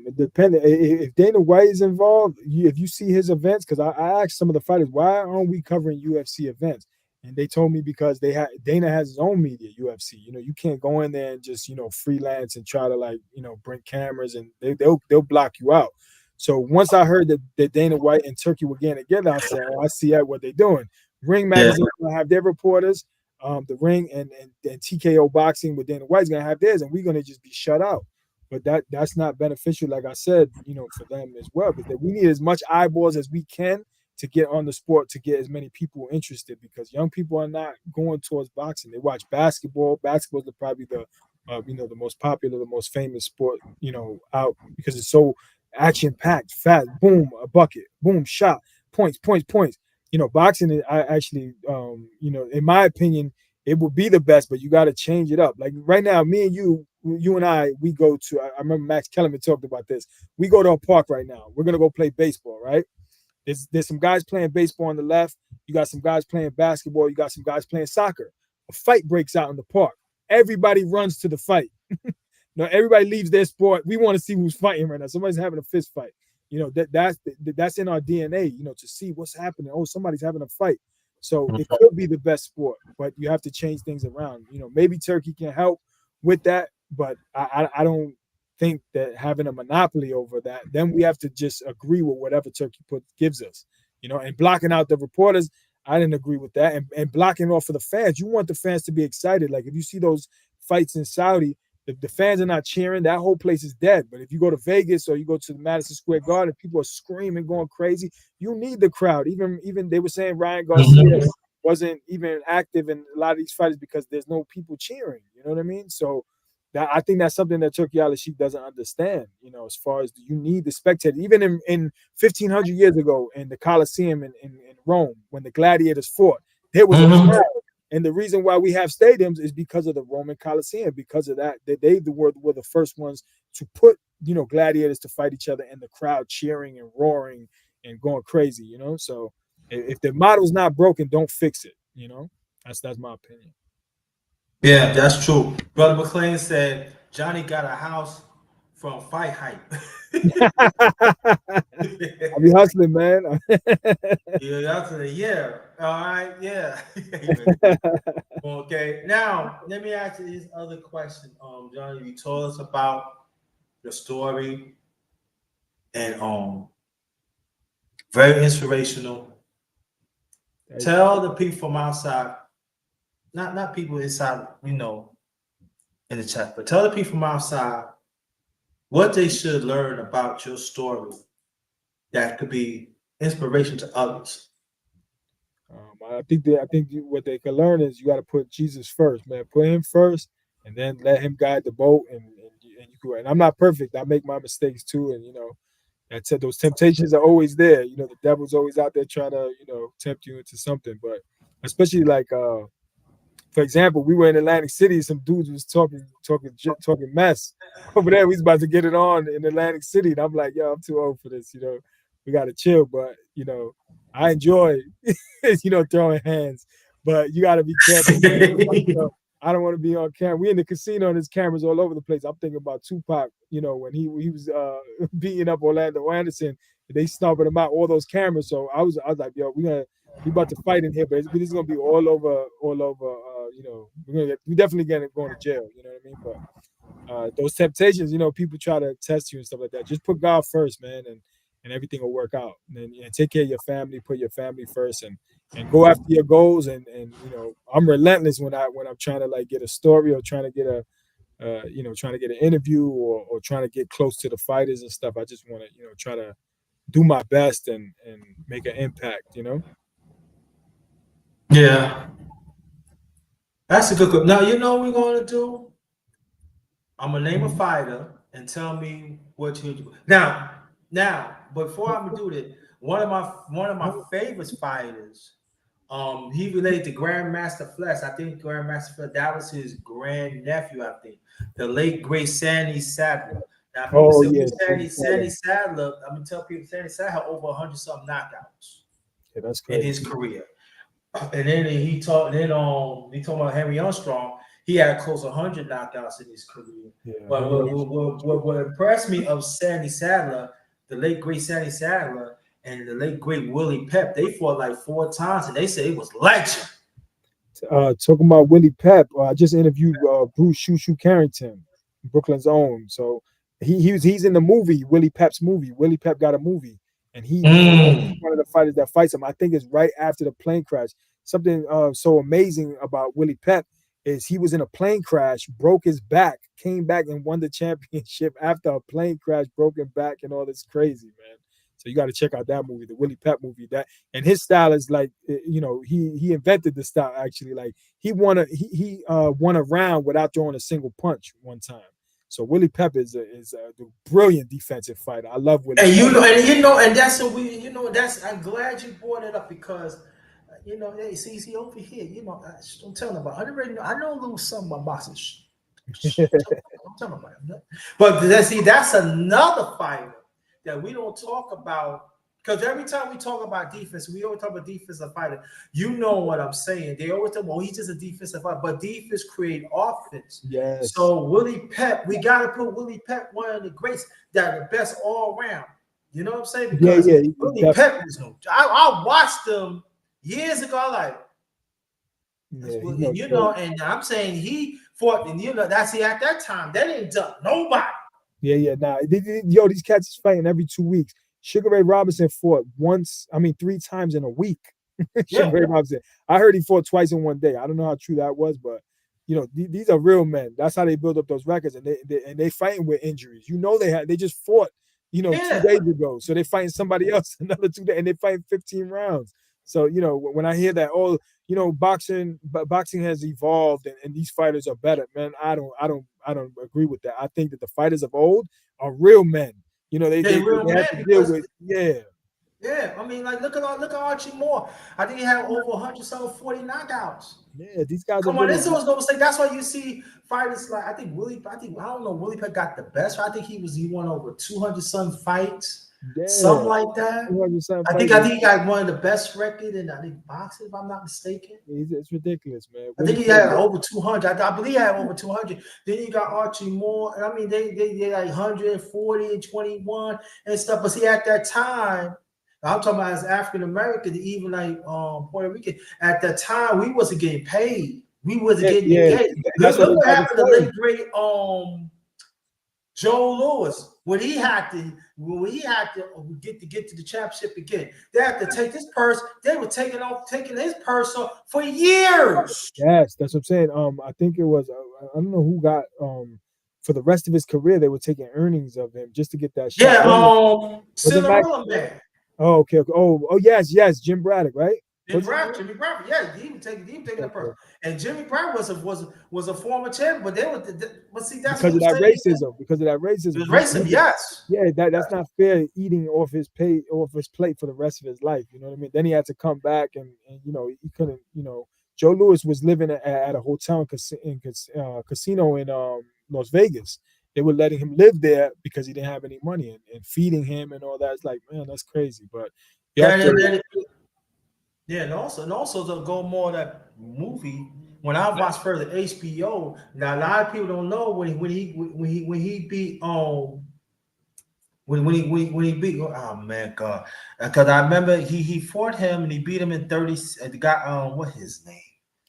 It depends. If Dana White is involved, if you see his events, because I asked some of the fighters, why aren't we covering UFC events? And they told me because Dana has his own media, UFC. You can't go in there and just freelance and try to bring cameras, and they'll block you out. So once I heard that Dana White and Turkey were getting together, I said, I see what they're doing. Ring Magazine will have their reporters. The Ring and TKO Boxing with Dana White's gonna have theirs, and we're gonna just be shut out. But that's not beneficial, like I said, for them as well, because we need as much eyeballs as we can to get on the sport, to get as many people interested, because young people are not going towards boxing. They watch basketball. Basketball is probably the the most popular, the most famous sport, out, because it's so action packed, fast, boom, a bucket, boom, shot, points. Boxing, I actually, in my opinion, it would be the best, but you got to change it up. Like right now, me and you and I, we go to, I remember Max Kellerman talked about this. We go to a park right now. We're going to go play baseball, right? There's some guys playing baseball on the left. You got some guys playing basketball. You got some guys playing soccer. A fight breaks out in the park. Everybody runs to the fight. Everybody leaves their sport. We want to see who's fighting right now. Somebody's having a fist fight. That's in our DNA, to see what's happening. Oh, somebody's having a fight. So it could be the best sport, but you have to change things around. Maybe Turkey can help with that, but I don't think that having a monopoly over that, then we have to just agree with whatever Turkey gives us, and blocking out the reporters. I didn't agree with that. And blocking off for the fans. You want the fans to be excited. Like if you see those fights in Saudi, the fans are not cheering, that whole place is dead. But if you go to Vegas or you go to the Madison Square Garden, people are screaming, going crazy. You need the crowd. Even they were saying Ryan Garcia wasn't even active in a lot of these fighters because there's no people cheering. You know what I mean? So I think that's something that Turkey Al-Sheikh doesn't understand. As far as you need the spectator. Even in 1500 years ago in the Colosseum in Rome, when the gladiators fought, there was a crowd. And the reason why we have stadiums is because of the Roman Colosseum. Because of that, they were the first ones to put gladiators to fight each other, and the crowd cheering and roaring and going crazy. So If the model's not broken, don't fix it. You know, that's my opinion. Yeah, that's true. Brother McLean said Johnny got a house from fight hype. I be hustling, man. Yeah, that's a yeah. All right, yeah. Okay. Now let me ask you this other question. Johnny, you told us about the story and very inspirational. Tell the people from outside, not people inside, you know, in the chat, but tell the people from outside what they should learn about your story that could be inspiration to others. I think what they can learn is you got to put Jesus first, man. Put him first, and then let him guide the boat, and you can. And I'm not perfect. I make my mistakes too, and you know, that said, those temptations are always there. You know, the devil's always out there trying to tempt you into something. But especially like for example, we were in Atlantic City. Some dudes was talking mess over there. We was about to get it on in Atlantic City, and I'm like, yo, I'm too old for this. You know, we got to chill. But you know, I enjoy, throwing hands. But you got to be careful. I don't want to be on camera. We in the casino, and there's cameras all over the place. I'm thinking about Tupac. You know, when he was beating up Orlando Anderson, they stomping him out. All those cameras. So I was like, yo, we about to fight in here, but this is gonna be all over. We definitely going to jail. You know what I mean? But those temptations, people try to test you and stuff like that. Just put God first, man, and everything will work out. And take care of your family. Put your family first, and go after your goals. And I'm relentless when I'm trying to like get a story or trying to get trying to get an interview or trying to get close to the fighters and stuff. I just want to try to do my best and make an impact. Yeah, that's a good. Now you know what we're gonna do. I'm gonna name a fighter and tell me what you do. Now, before I'm gonna do that, one of my favorite fighters. He related to Grandmaster Flex. I think Grandmaster Flex, that was his grandnephew, I think. The late great Sandy Sadler. Now, people say Sandy Sadler, I'm gonna tell people Sandy Sadler had over 100-something knockouts in his career. And then he talked about Henry Armstrong. He had close to 100 knockouts in his career. Yeah, but what impressed me of Sandy Sadler, the late great Sandy Sadler, and the late great Willie Pep, they fought like 4 times, and they said it was legend. Talking about Willie Pep, I just interviewed Bruce Shoo Carrington, Brooklyn's own. So he's in the movie, Willie Pep's movie. Willie Pep got a movie, and he's one of the fighters that fights him. I think it's right after the plane crash. Something so amazing about Willie Pep is he was in a plane crash, broke his back, came back and won the championship after a plane crash, broken back, and all this crazy, man. So you got to check out that movie, the Willie Pep movie. That and his style is like, he invented the style actually. Like he won a round without throwing a single punch one time. So Willie Pep is a brilliant defensive fighter. I love Willie. And that's that's. I'm glad you brought it up because hey, see over here, don't tell nobody. I know a little something about boxing. Don't tell nobody. But that's another fighter that we don't talk about, because every time we talk about defense, we always talk about defensive fighter. You know what I'm saying? They always talk, well, he's just a defensive fighter, but defense create offense. Yes. So Willie Pep, we got to put Willie Pep, one of the greats, that are the best all around. You know what I'm saying? Because Willie Pep was I watched them years ago, and I'm saying he fought, and that's at that time they didn't duck nobody. Yeah. These cats is fighting every 2 weeks. Sugar Ray Robinson fought 3 times in a week. Sugar Ray Robinson. I heard he fought twice in one day. I don't know how true that was, but these are real men. That's how they build up those records, and they fighting with injuries. They just fought 2 days ago, so they fighting somebody else another 2 days, and they fighting 15 rounds. So when I hear that, boxing has evolved and these fighters are better, man. I don't agree with that. I think that the fighters of old are real men. They have to deal with Yeah, I mean, like look at Archie Moore. I think he had over 140 knockouts. Yeah, these guys. Come on, this was gonna say. That's why you see fighters like I don't know. Willie Pep got the best. I think he won over 200 some fights. Yeah, something like that. 200 I think fights. he got one of the best record in I think boxing, if I'm not mistaken. It's ridiculous, man. I What he think he fought had over 200. I believe he had over 200. Then you got Archie Moore. And I mean, they like 140 and 21 and stuff. But see, at that time, I'm talking about as African American, even like Puerto Rican. At that time, we wasn't getting paid. We wasn't yeah, getting yeah. engaged. That's what I Look was what about to happened to say. late great Joe Louis when he had to get to the championship again. They had to take his purse. They were taking his purse off for years. Yes, that's what I'm saying. I think it was I don't know who got for the rest of his career they were taking earnings of him just to get that shot. Yeah, Was it Max? Cinderella Man. Oh, okay, okay. Oh, yes, Jim Braddock, right? Jimmy Bradford, yeah, he was taking the Okay. purse. And Jimmy Bradford was a former champion, but see that's Because what of that I'm saying. racism. Because of that It racism. was racist, yes. Yeah, that's not fair. Eating off his plate for the rest of his life. You know what I mean? Then he had to come back, and you know he couldn't. You know, Joe Louis was living at a hotel casino in Las Vegas. They were letting him live there because he didn't have any money and feeding him and all that. It's like, man, that's crazy. But you have to. Yeah, and also to go more that movie. When I watched further HBO, now a lot of people don't know when he beat when he beat oh man God, because I remember he fought him and he beat him in 30. The guy what his name?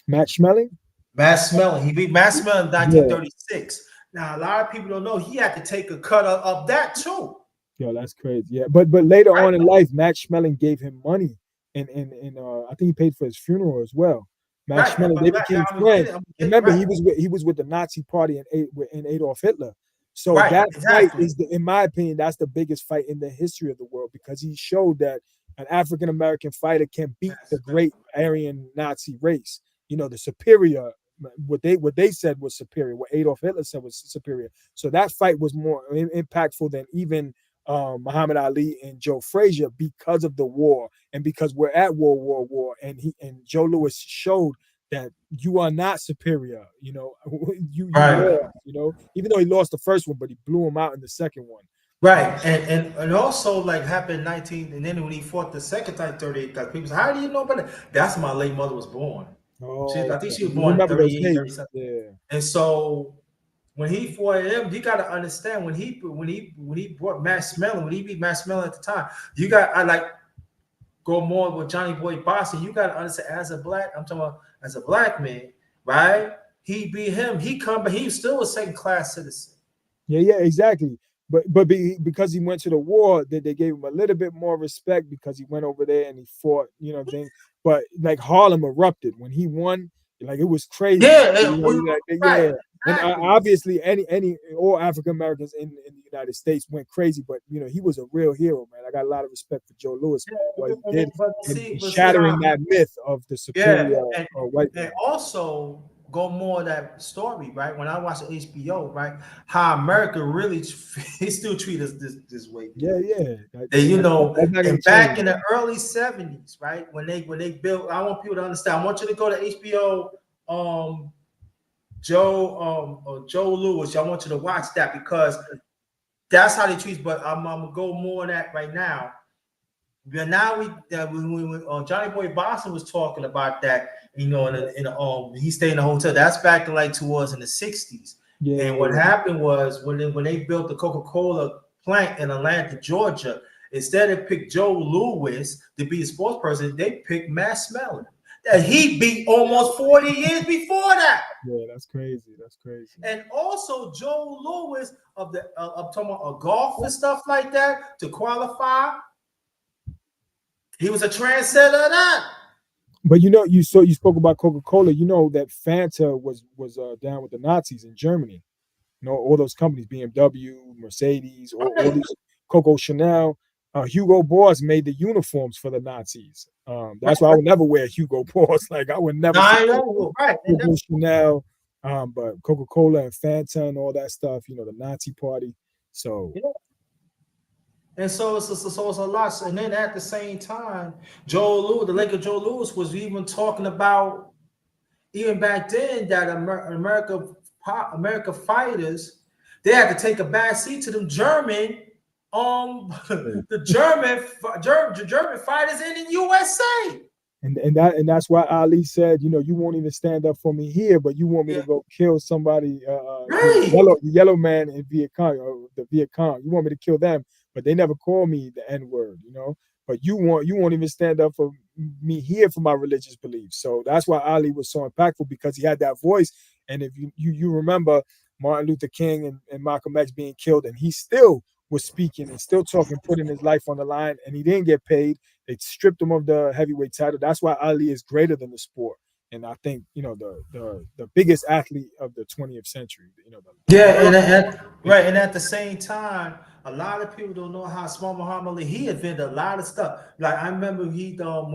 Matt Schmeling? Matt Smelling. He beat Matt Smelling in Yeah. 1936. Now a lot of people don't know he had to take a cut of that too. Yo, that's crazy. Yeah, but later Right. on in life, Matt Schmeling gave him money, and I think he paid for his funeral as well. Matt Right, Schmeling, but they became friends. Remember, right, he was with the Nazi Party and Adolf Hitler. So right, that fight exactly. is, in my opinion, that's the biggest fight in the history of the world because he showed that an African American fighter can beat the great Aryan Nazi race. You know, the superior. What they said was superior. What Adolf Hitler said was superior. So that fight was more impactful than even Muhammad Ali and Joe Frazier because of the war and because we're at World War War and Joe Louis showed that you are not superior. You know, you Right. lost. You know, even though he lost the first one, but he blew him out in the second one. Right, and also like happened 19, and then when he fought the second time 38, because people say, how do you know about that? That's when my late mother was born. Oh, I think she was you born in remember those 38, days? 37. Yeah. And so when he fought him, you got to understand when he brought Matt Smelling, when he beat Matt Smelling at the time, you got I like go more with Johnny Boy Boston. You got to understand as a black, I'm talking about as a black man, right? He beat him. He was still a second class citizen. Yeah, exactly. Because he went to the war, that they gave him a little bit more respect because he went over there and he fought, you know, thing. But like Harlem erupted when he won, like it was crazy. Yeah, Yeah. And exactly. obviously, all African Americans in the United States went crazy. But you know, he was a real hero, man. I got a lot of respect for Joe Louis, man, what he did and shattering that myth of the superior white man. And also go more that story, right? When I watch the HBO, right, how America really they still treat us this way. Yeah. You know, That's not gonna and back change. in the early 70s, right? When they built, I want people to understand. I want you to go to HBO, Joe Louis. I want you to watch that because that's how they treat. But I'm gonna go more on that right now. But now when Johnny Boy Boston was talking about that, you know, he stayed in a hotel. That's back in like towards in the 60s. Yeah. And what happened was when they built the Coca-Cola plant in Atlanta, Georgia, instead of pick Joe Louis to be a sports person, they picked Matt Smelling. That he beat almost 40 years before that. Yeah, that's crazy. That's crazy. And also Joe Louis of talking about golf and stuff like that to qualify. He was a trendsetter of that. But you know, you spoke about Coca-Cola. You know that Fanta was down with the Nazis in Germany. You know, all those companies, BMW, Mercedes, all these Coco Chanel. Hugo Boss made the uniforms for the Nazis. That's why I would never wear Hugo Boss. Like I would never. I know, right? Coco Chanel, but Coca-Cola and Fanta and all that stuff. You know, the Nazi party. So. Yeah. And so it's a lot. And then at the same time, the Laker Joe Louis was even talking about even back then that America fighters, they had to take a back seat to them German the German fighters in the USA. And that's why Ali said, you won't even stand up for me here, but you want me to go kill somebody, Right. yellow man in Viet Cong, or the Viet Cong. You want me to kill them, but they never call me the N word, But you won't even stand up for me here for my religious beliefs. So that's why Ali was so impactful, because he had that voice. And if you remember Martin Luther King and Malcolm X being killed, and he still was speaking and still talking, putting his life on the line, and he didn't get paid. They stripped him of the heavyweight title. That's why Ali is greater than the sport. And I think, the biggest athlete of the 20th century. Yeah, right, and at the same time, a lot of people don't know how small Muhammad Ali. He invented a lot of stuff. Like I remember when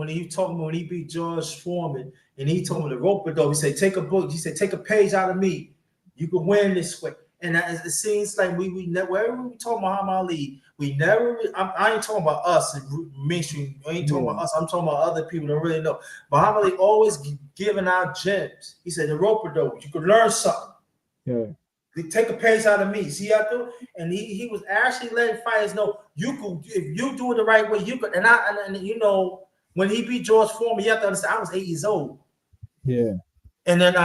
he beat George Foreman, and he told him the rope though. He said, "Take a book." He said, "Take a page out of me. You can win this way." And it seems like we never, wherever we talk Muhammad Ali, we never. I ain't talking about us mainstream. I ain't talking about us. I'm talking about other people that really know. Muhammad Ali always giving out gems. He said, "The rope though, you could learn something." Yeah. They take a page out of me. See how I do? And he was actually letting fighters know you could, if you do it the right way, you could. And when he beat George Foreman, you have to understand I was 8 years old. Yeah. And then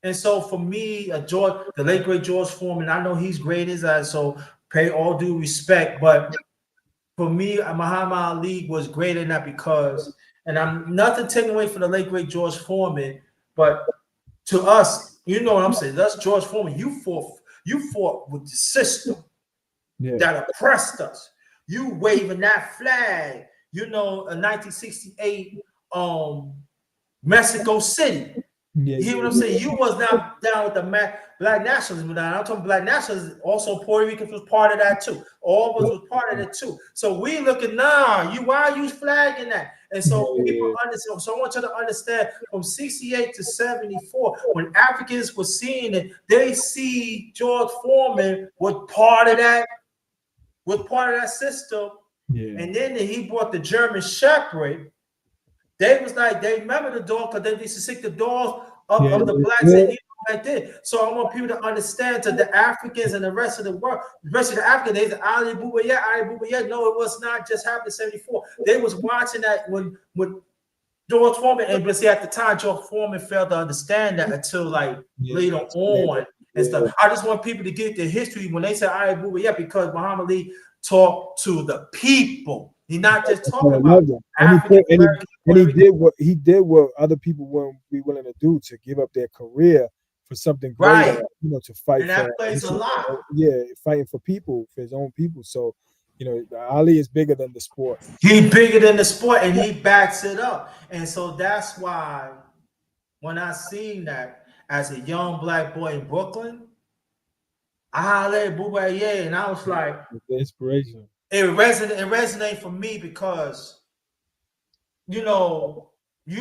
and so for me, the late great George Foreman, I know he's great as I, so pay all due respect. But for me, Muhammad Ali was greater than that, because, and I'm nothing taken away from the late great George Foreman, but to us, you know what I'm saying? That's George Foreman. You fought with the system that oppressed us. You waving that flag, in 1968, Mexico City. You hear what I'm saying? You was not down with the black nationalism. I'm talking black nationalism. Also, Puerto Rican was part of that too. All of us was part of it too. So we looking now. Why are you flagging that? And so people understand. So I want you to understand, from 68 to 74, when Africans were seeing it, they see George Foreman was part of that system. Yeah. And then he brought the German Shepherd. They was like, they remember the dog because they used to stick the dogs up of the blacks and like that. So I want people to understand, to the Africans and the rest of the world, the rest of the Africans, they said, Ali Boubayet. No, it was not just happening in 74. They was watching that when George Foreman, and but see, at the time, George Foreman failed to understand that until later on and stuff. I just want people to get the history when they say Ali Boubayet, because Muhammad Ali talked to the people. He's not just talking about African American. And he did what other people wouldn't be willing to do, to give up their career for something greater, to fight. And that plays a lot. Yeah, fighting for people, for his own people. So, Ali is bigger than the sport. He's bigger than the sport, and he backs it up. And so that's why when I seen that as a young black boy in Brooklyn, Ali Boubayet, and I was like, the inspiration. It resonated for me because, brother, it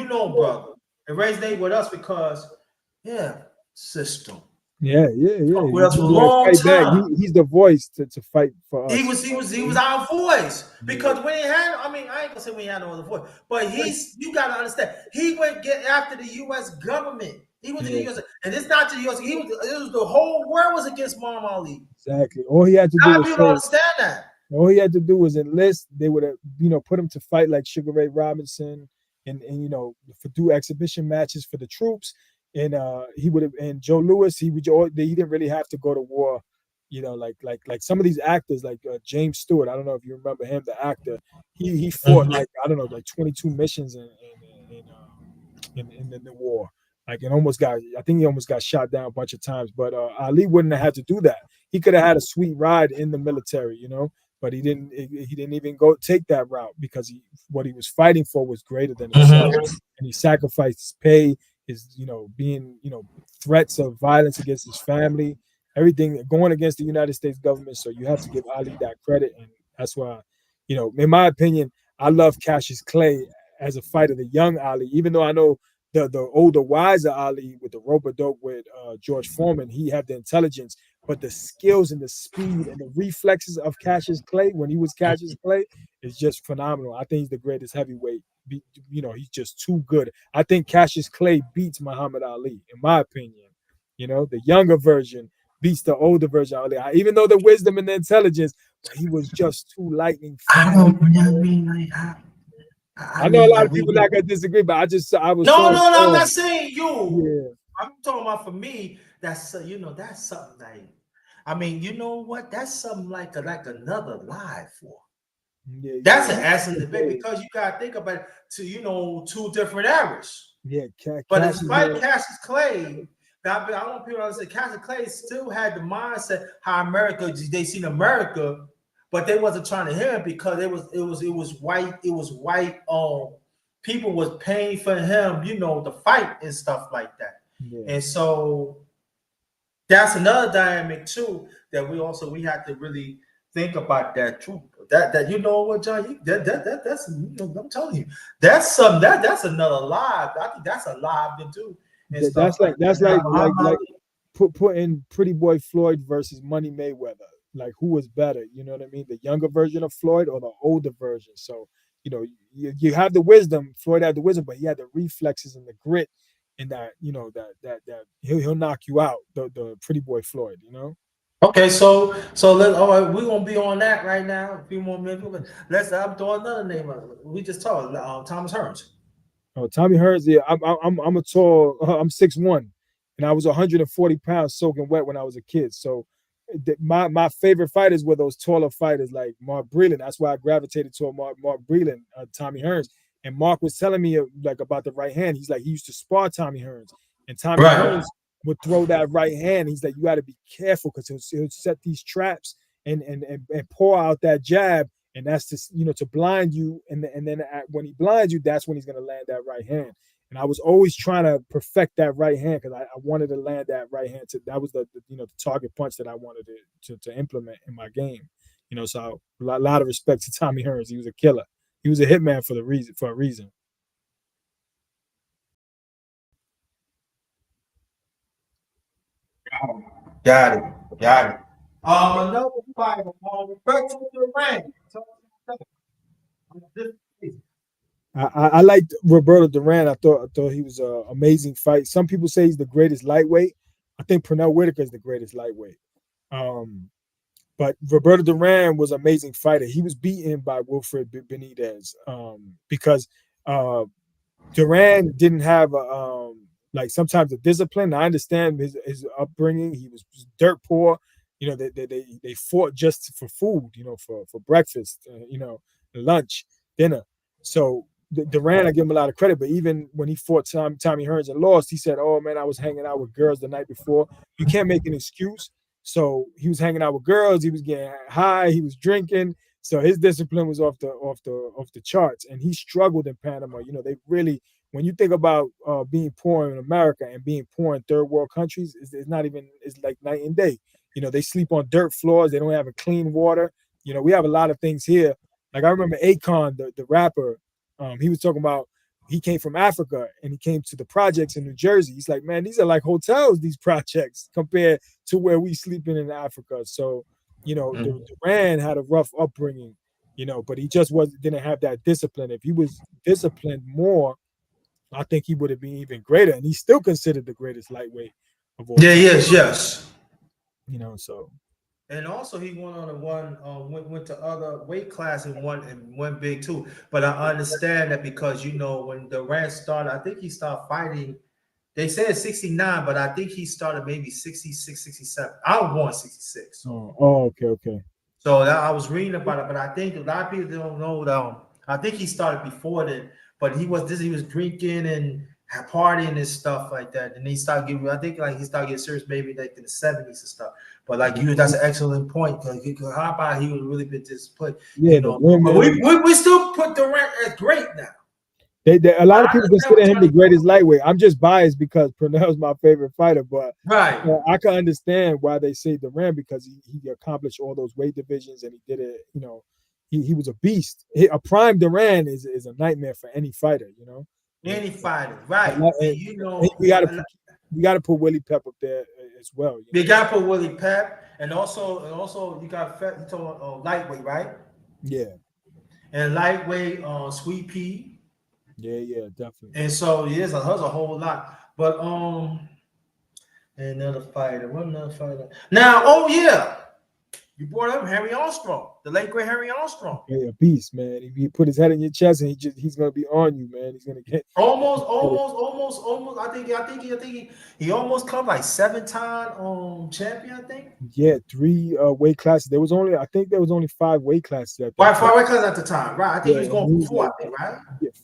resonated with us because, system. Yeah. With us for a long time. He's the voice to fight for us. He was our voice, because when he had, I ain't gonna say we had no other voice, but you gotta understand, he went get after the U.S. government. He was in the U.S. and it's not the U.S. It was the whole world was against Muhammad Ali. Exactly. All he had to do was people understand that. All he had to do was enlist. They would have, put him to fight like Sugar Ray Robinson, and do exhibition matches for the troops. And he would have, and Joe Louis, he didn't really have to go to war, like some of these actors, like James Stewart. I don't know if you remember him, the actor. He fought like 22 missions in the war. I think he almost got shot down a bunch of times. But Ali wouldn't have had to do that. He could have had a sweet ride in the military, but he didn't even go take that route, because what he was fighting for was greater than himself. And he sacrificed his pay, his being threats of violence against his family, everything going against the United States government. So you have to give Ali that credit. And that's why, in my opinion, I love Cassius Clay as a fighter, the young Ali, even though I know the older, wiser Ali with the rope-a-dope with George Foreman, he had the intelligence, but the skills and the speed and the reflexes of Cassius Clay when he was Cassius Clay is just phenomenal. I think he's the greatest heavyweight. He's just too good. I think Cassius Clay beats Muhammad Ali, in my opinion. The younger version beats the older version. Even though the wisdom and the intelligence, but he was just too lightning I fast. don't. I mean, like, I know a lot of people not gonna disagree, but I was no, so no, no. I'm not informed. saying you. Yeah, I'm talking about for me. That's that's something like. I mean, you know what? That's something like another live for. yeah, That's yeah. an excellent debate because you gotta think about it to two different eras. Yeah, But Cassius. despite Cassius Clay, I want people to understand Cassius Clay still had the mindset how America they seen America, but they wasn't trying to hear him because it was white people was paying for him, to fight and stuff like that. Yeah. And so that's another dynamic too that we have to really think about that too. That you know what, John? That's I'm telling you, that's something that's another live. I think that's a live to do and stuff That's like that. putting Pretty Boy Floyd versus Money Mayweather. Like who was better? You know what I mean? The younger version of Floyd or the older version? So you have the wisdom. Floyd had the wisdom, but he had the reflexes and the grit, and that that he'll knock you out. The Pretty Boy Floyd. Okay, so let all right, we're gonna be on that right now. A few more minutes. Let's I'm throwing another name. We just talked Thomas Hearns. Oh, Tommy Hearns, yeah, I'm a tall, I'm 6'1", and I was 140 pounds soaking wet when I was a kid. So my favorite fighters were those taller fighters like Mark Breland. That's why I gravitated toward Mark Breland, Tommy Hearns. And Mark was telling me like about the right hand. He's like he used to spar Tommy Hearns, and Tommy Hearns would throw that right hand. He's like, you got to be careful because he'll set these traps and pour out that jab. And that's just, to blind you. And then when he blinds you, that's when he's going to land that right hand. And I was always trying to perfect that right hand because I wanted to land that right hand. That was the target punch that I wanted to implement in my game. So a lot of respect to Tommy Hearns. He was a killer. He was a hitman for a reason. Got it. Another fighter, Roberto Duran. I liked Roberto Duran. I thought he was an amazing fight. Some people say he's the greatest lightweight. I think Pernell Whitaker is the greatest lightweight. But Roberto Duran was an amazing fighter. He was beaten by Wilfred Benitez because Duran didn't have like sometimes a discipline. I understand his upbringing. He was dirt poor. They fought just for food. For breakfast. Lunch, dinner. So Duran, I give him a lot of credit. But even when he fought Tommy Hearns and lost, he said, "Oh man, I was hanging out with girls the night before." You can't make an excuse. So he was hanging out with girls. He was getting high. He was drinking. So his discipline was off the charts, and he struggled in Panama. They really, when you think about being poor in America and being poor in third world countries, it's not even, it's like night and day. They sleep on dirt floors. They don't have a clean water. We have a lot of things here. Like I remember Akon, the rapper, he was talking about he came from Africa and he came to the projects in New Jersey. He's like, man, these are like hotels, these projects, compared to where we sleeping in Africa. So, Duran had a rough upbringing, but he just didn't have that discipline. If he was disciplined more, I think he would have been even greater. And he's still considered the greatest lightweight of all time. Yes. So. And also he went to other weight class and won big too. But I understand that because when Durant started, I think he started fighting. They said 69, but I think he started maybe 66, 67. I was born 66. Okay. So I was reading about it, but I think a lot of people don't know that. I think he started before that, but he was drinking and partying and stuff like that. And he started getting, I think like he started getting serious maybe like in the 70s and stuff. But like that's an excellent point because how about he was really been disciplined? Yeah, But we still put Durant as great now. A lot of people consider him the greatest lightweight. I'm just biased because Pernell's my favorite fighter, but right, I can understand why they say Duran because he accomplished all those weight divisions and he did it. He was a beast. A prime Duran is a nightmare for any fighter. Any fighter, right? And we got to put Willie Pep up there as well. You got to put Willie Pep, and also you got lightweight, right? Yeah. And lightweight, Sweet Pea. Yeah, definitely. And so there's a whole lot. But Another fighter. What another fighter? Now, oh yeah, you brought up Harry Armstrong, the late great Harry Armstrong. Yeah, a beast, man. He put his head in your chest, and he's gonna be on you, man. He's gonna get Almost. I think he almost come like 7-time champion. I think. yeah, 3 weight classes. I think there was only 5 weight classes at that Right, time. 5 records at the time. Right, I think Yeah, he was and going he for was 4. like, I think, right.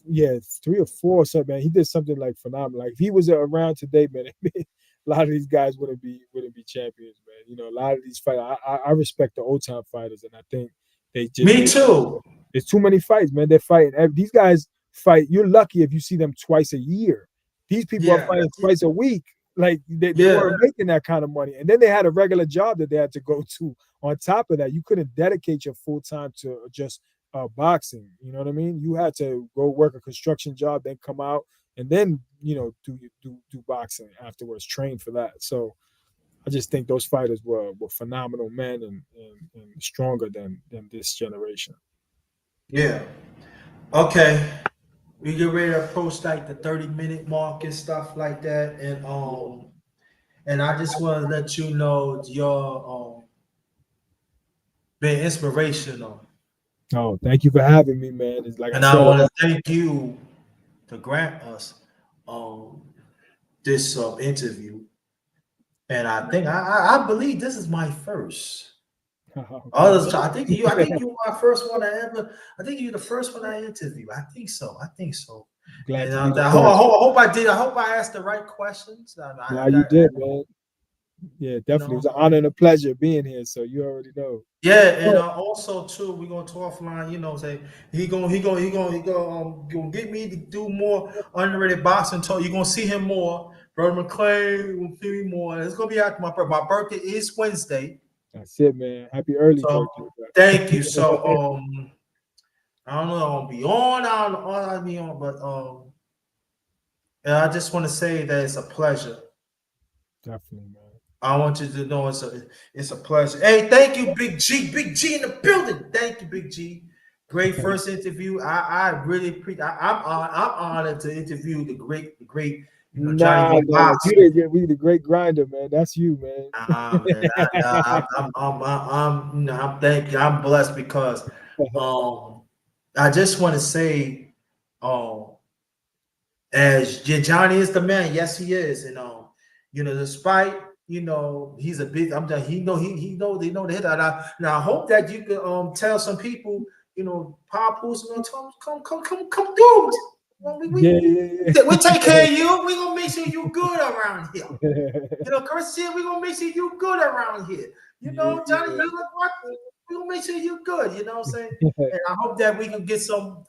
yeah, 3 or 4 or something, man. He did something like phenomenal. Like if he was around today, man, a lot of these guys wouldn't be champions, man. You know, a lot of these fighters. I respect the old time fighters, and I think Me too. there's too many fights, man. They're fighting. These guys fight. You're lucky if you see them twice a year. These people are Yeah, fighting twice a week. Like they yeah, weren't making that kind of money, and then they had a regular job that they had to go to. On top of that, you couldn't dedicate your full time to just boxing. You know what I mean? You had to go work a construction job, then come out, and then do boxing afterwards. Train for that. So I just think those fighters were phenomenal men and stronger than this generation. yeah. Okay, we get ready to approach like the 30-minute mark and stuff like that, and I just want to let you know your been inspirational, Oh, thank you for having me, man. It's like I and I said, want to thank you to grant us um this interview. And I think I believe this is my first. Others, I think you. I think you were my first one I ever. I think you're the first one I interviewed. I think so. I think so. glad And to be the I first. hope I did. I hope I asked the right questions. Nah, you did, man. Yeah, You definitely. It know. was an honor and a pleasure being here. So you already know. Yeah, and Oh, also too, we're gonna talk offline. You know, say he gonna get me to do more underrated boxing talk. You're gonna see him more. Brother McClain will see me more. It's gonna be after my birthday. My birthday is Wednesday. that's it, man. Happy early So birthday, thank you. bro. So I don't know. I'll be on. I'll be on. But and I just want to say that it's a pleasure. Definitely, man. I want you to know it's a pleasure. Hey, thank you, Big G. Big G in the building. Thank you, Big G. Great first interview. I really I'm honored to interview the great Johnny Nah, Boy man. Box. We the great grinder, man. That's you, man. Man, I'm thank you. I'm blessed because I just want to say um as Johnny is the man. Yes, he is. And despite he's a big. I'm done. He know they know the hit. And I hope that you could tell some people Pop who's gonna come through. Well, Yeah, yeah, we take care of you. We gonna make sure you good around here. yeah. Chris, we gonna make sure you good around here. Johnny, you look what we gonna make sure you good. You know what I'm saying? And I hope that we can get some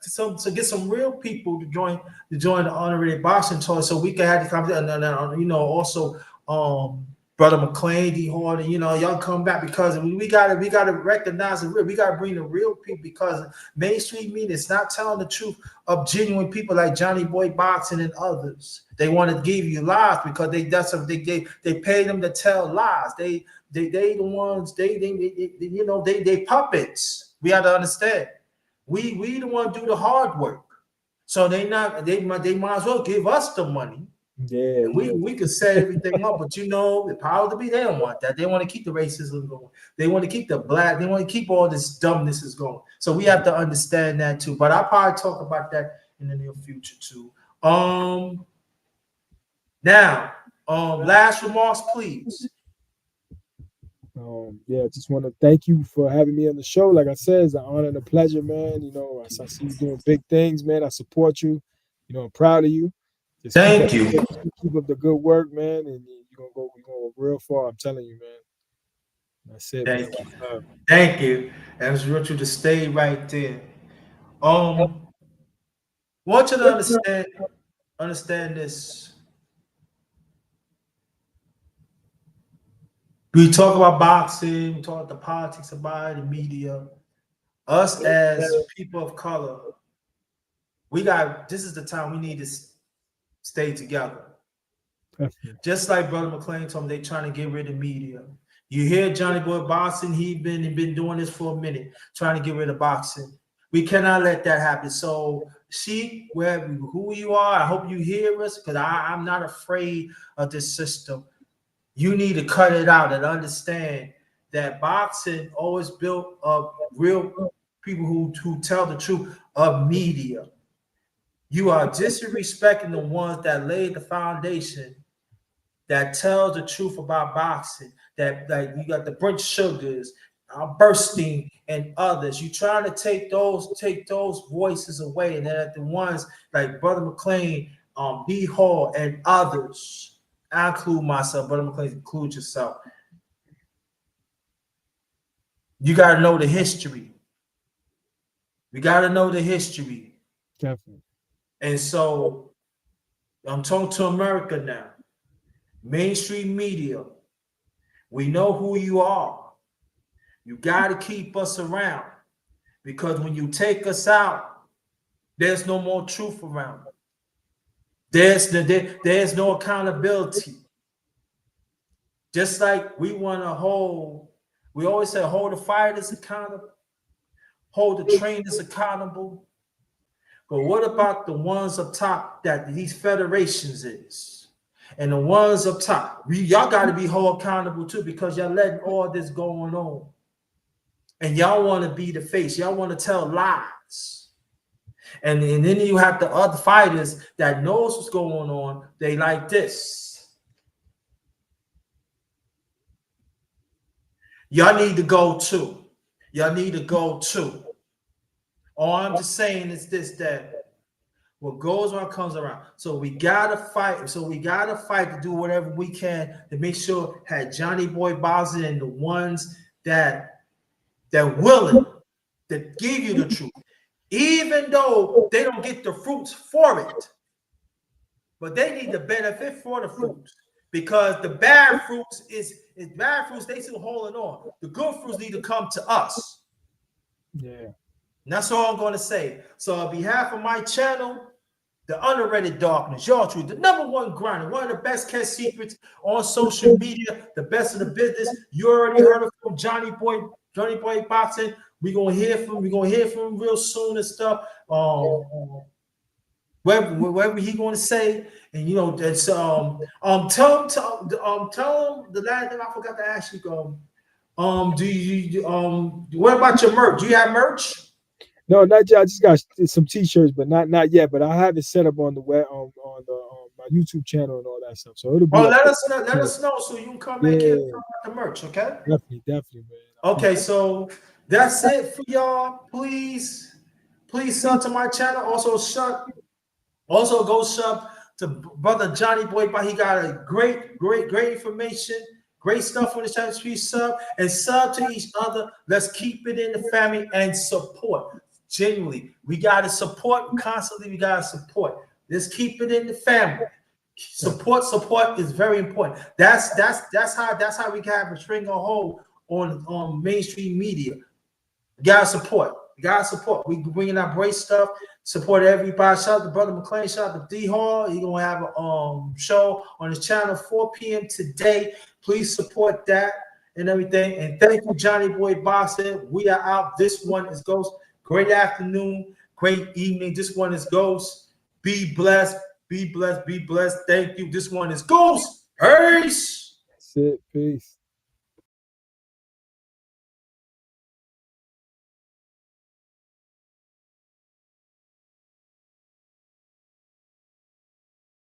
real people to join the honorary boxing tour, so we can have the competition. And also Brother McClain, D Horn, y'all come back because we gotta recognize the real. We gotta bring the real people because mainstream media is not telling the truth of genuine people like Johnny Boy Boxing and others. They want to give you lies because they pay them to tell lies. They the ones they puppets. We have to understand. We the one do the hard work. So they might as well give us the money Yeah, and yeah. we could set everything up, but the power to be, they don't want that. They want to keep the racism going. They want to keep the black, they want to keep all this dumbness is going. So we have to understand that too. But I'll probably talk about that in the near future too. Now, last remarks, please. Yeah, just want to thank you for having me on the show. Like I said, it's an honor and a pleasure, man. I see you doing big things, man. I support you. I'm proud of you. Just Thank you. keep up the good work, man, and you're gonna go real far. I'm telling you, man. That's it, man. Thank you. Thank you. And I just want you to stay right there. Want you to understand this. We talk about boxing, we talk about the politics about it, the media. Us as people of color, this is the time we need to stay together. Definitely. Just like Brother McClain told me, they trying to get rid of media. You hear Johnny Boy Boxing, he been doing this for a minute, trying to get rid of boxing. We cannot let that happen. So see who you are. I hope you hear us because I'm not afraid of this system. You need to cut it out and understand that boxing always built up real people who tell the truth of media. You are disrespecting the ones that laid the foundation that tells the truth about boxing. That like you got the Brent Sugars, Burstein, and others. You trying to take those voices away, and then the ones like Brother McLean, B Hall, and others. I include myself, Brother McLean, include yourself. You got to know the history. We got to know the history. Definitely. And so I'm talking to America now. Mainstream media. We know who you are. You got to keep us around because when you take us out, there's no more truth around. There's no accountability. Just like we want to hold, we always say hold the fighters accountable, hold the trainers accountable. But what about the ones up top that these federations is? And the ones up top, y'all got to be held accountable too because y'all letting all this going on. And y'all want to be the face. Y'all want to tell lies. And then you have the other fighters that knows what's going on. They like this. Y'all need to go too. Y'all need to go too. All I'm just saying is this, that what goes around comes around. So we gotta fight. So we gotta fight to do whatever we can to make sure had Johnny Boy Boxing and the ones that willing to give you the truth, even though they don't get the fruits for it, but they need the benefit for the fruits because the bad fruits is bad fruits. They still holding on. The good fruits need to come to us. Yeah. And that's all I'm going to say. So on behalf of my channel, The Underrated Darkness, y'all truth, the #1 grinder, one of the best kept secrets on social media, the best in the business. You already heard it from Johnny Boy Boxing. We're gonna hear from him real soon and stuff. Whatever he gonna say, and you know that's tell him the last thing I forgot to ask you. Do you what about your merch? Do you have merch? No, not yet. I just got some T-shirts, but not yet. But I have it set up on the web on the my YouTube channel and all that stuff. So it'll be. Oh, let us know so you can come back here and talk about the merch, okay? Definitely, man. Okay, so that's it for y'all. Please sub to my channel. Also go sub to Brother Johnny Boy. He got a great information, great stuff on the channel. Please sub and sub to each other. Let's keep it in the family and support. Genuinely, we gotta support constantly. We gotta support. Let's keep it in the family. Support is very important. That's how we can have a string of hold on mainstream media. You gotta support. We bringing out great stuff. Support everybody. Shout out to Brother McLean. Shout out to D Hall. He's gonna have a show on his channel 4 p.m. today. Please support that and everything. And thank you, Johnny Boy Boxing. We are out. This one is Ghost. Great afternoon, great evening. This one is Ghost. Be blessed. Be blessed. Be blessed. Thank you. This one is Ghost. Peace. That's it. Peace.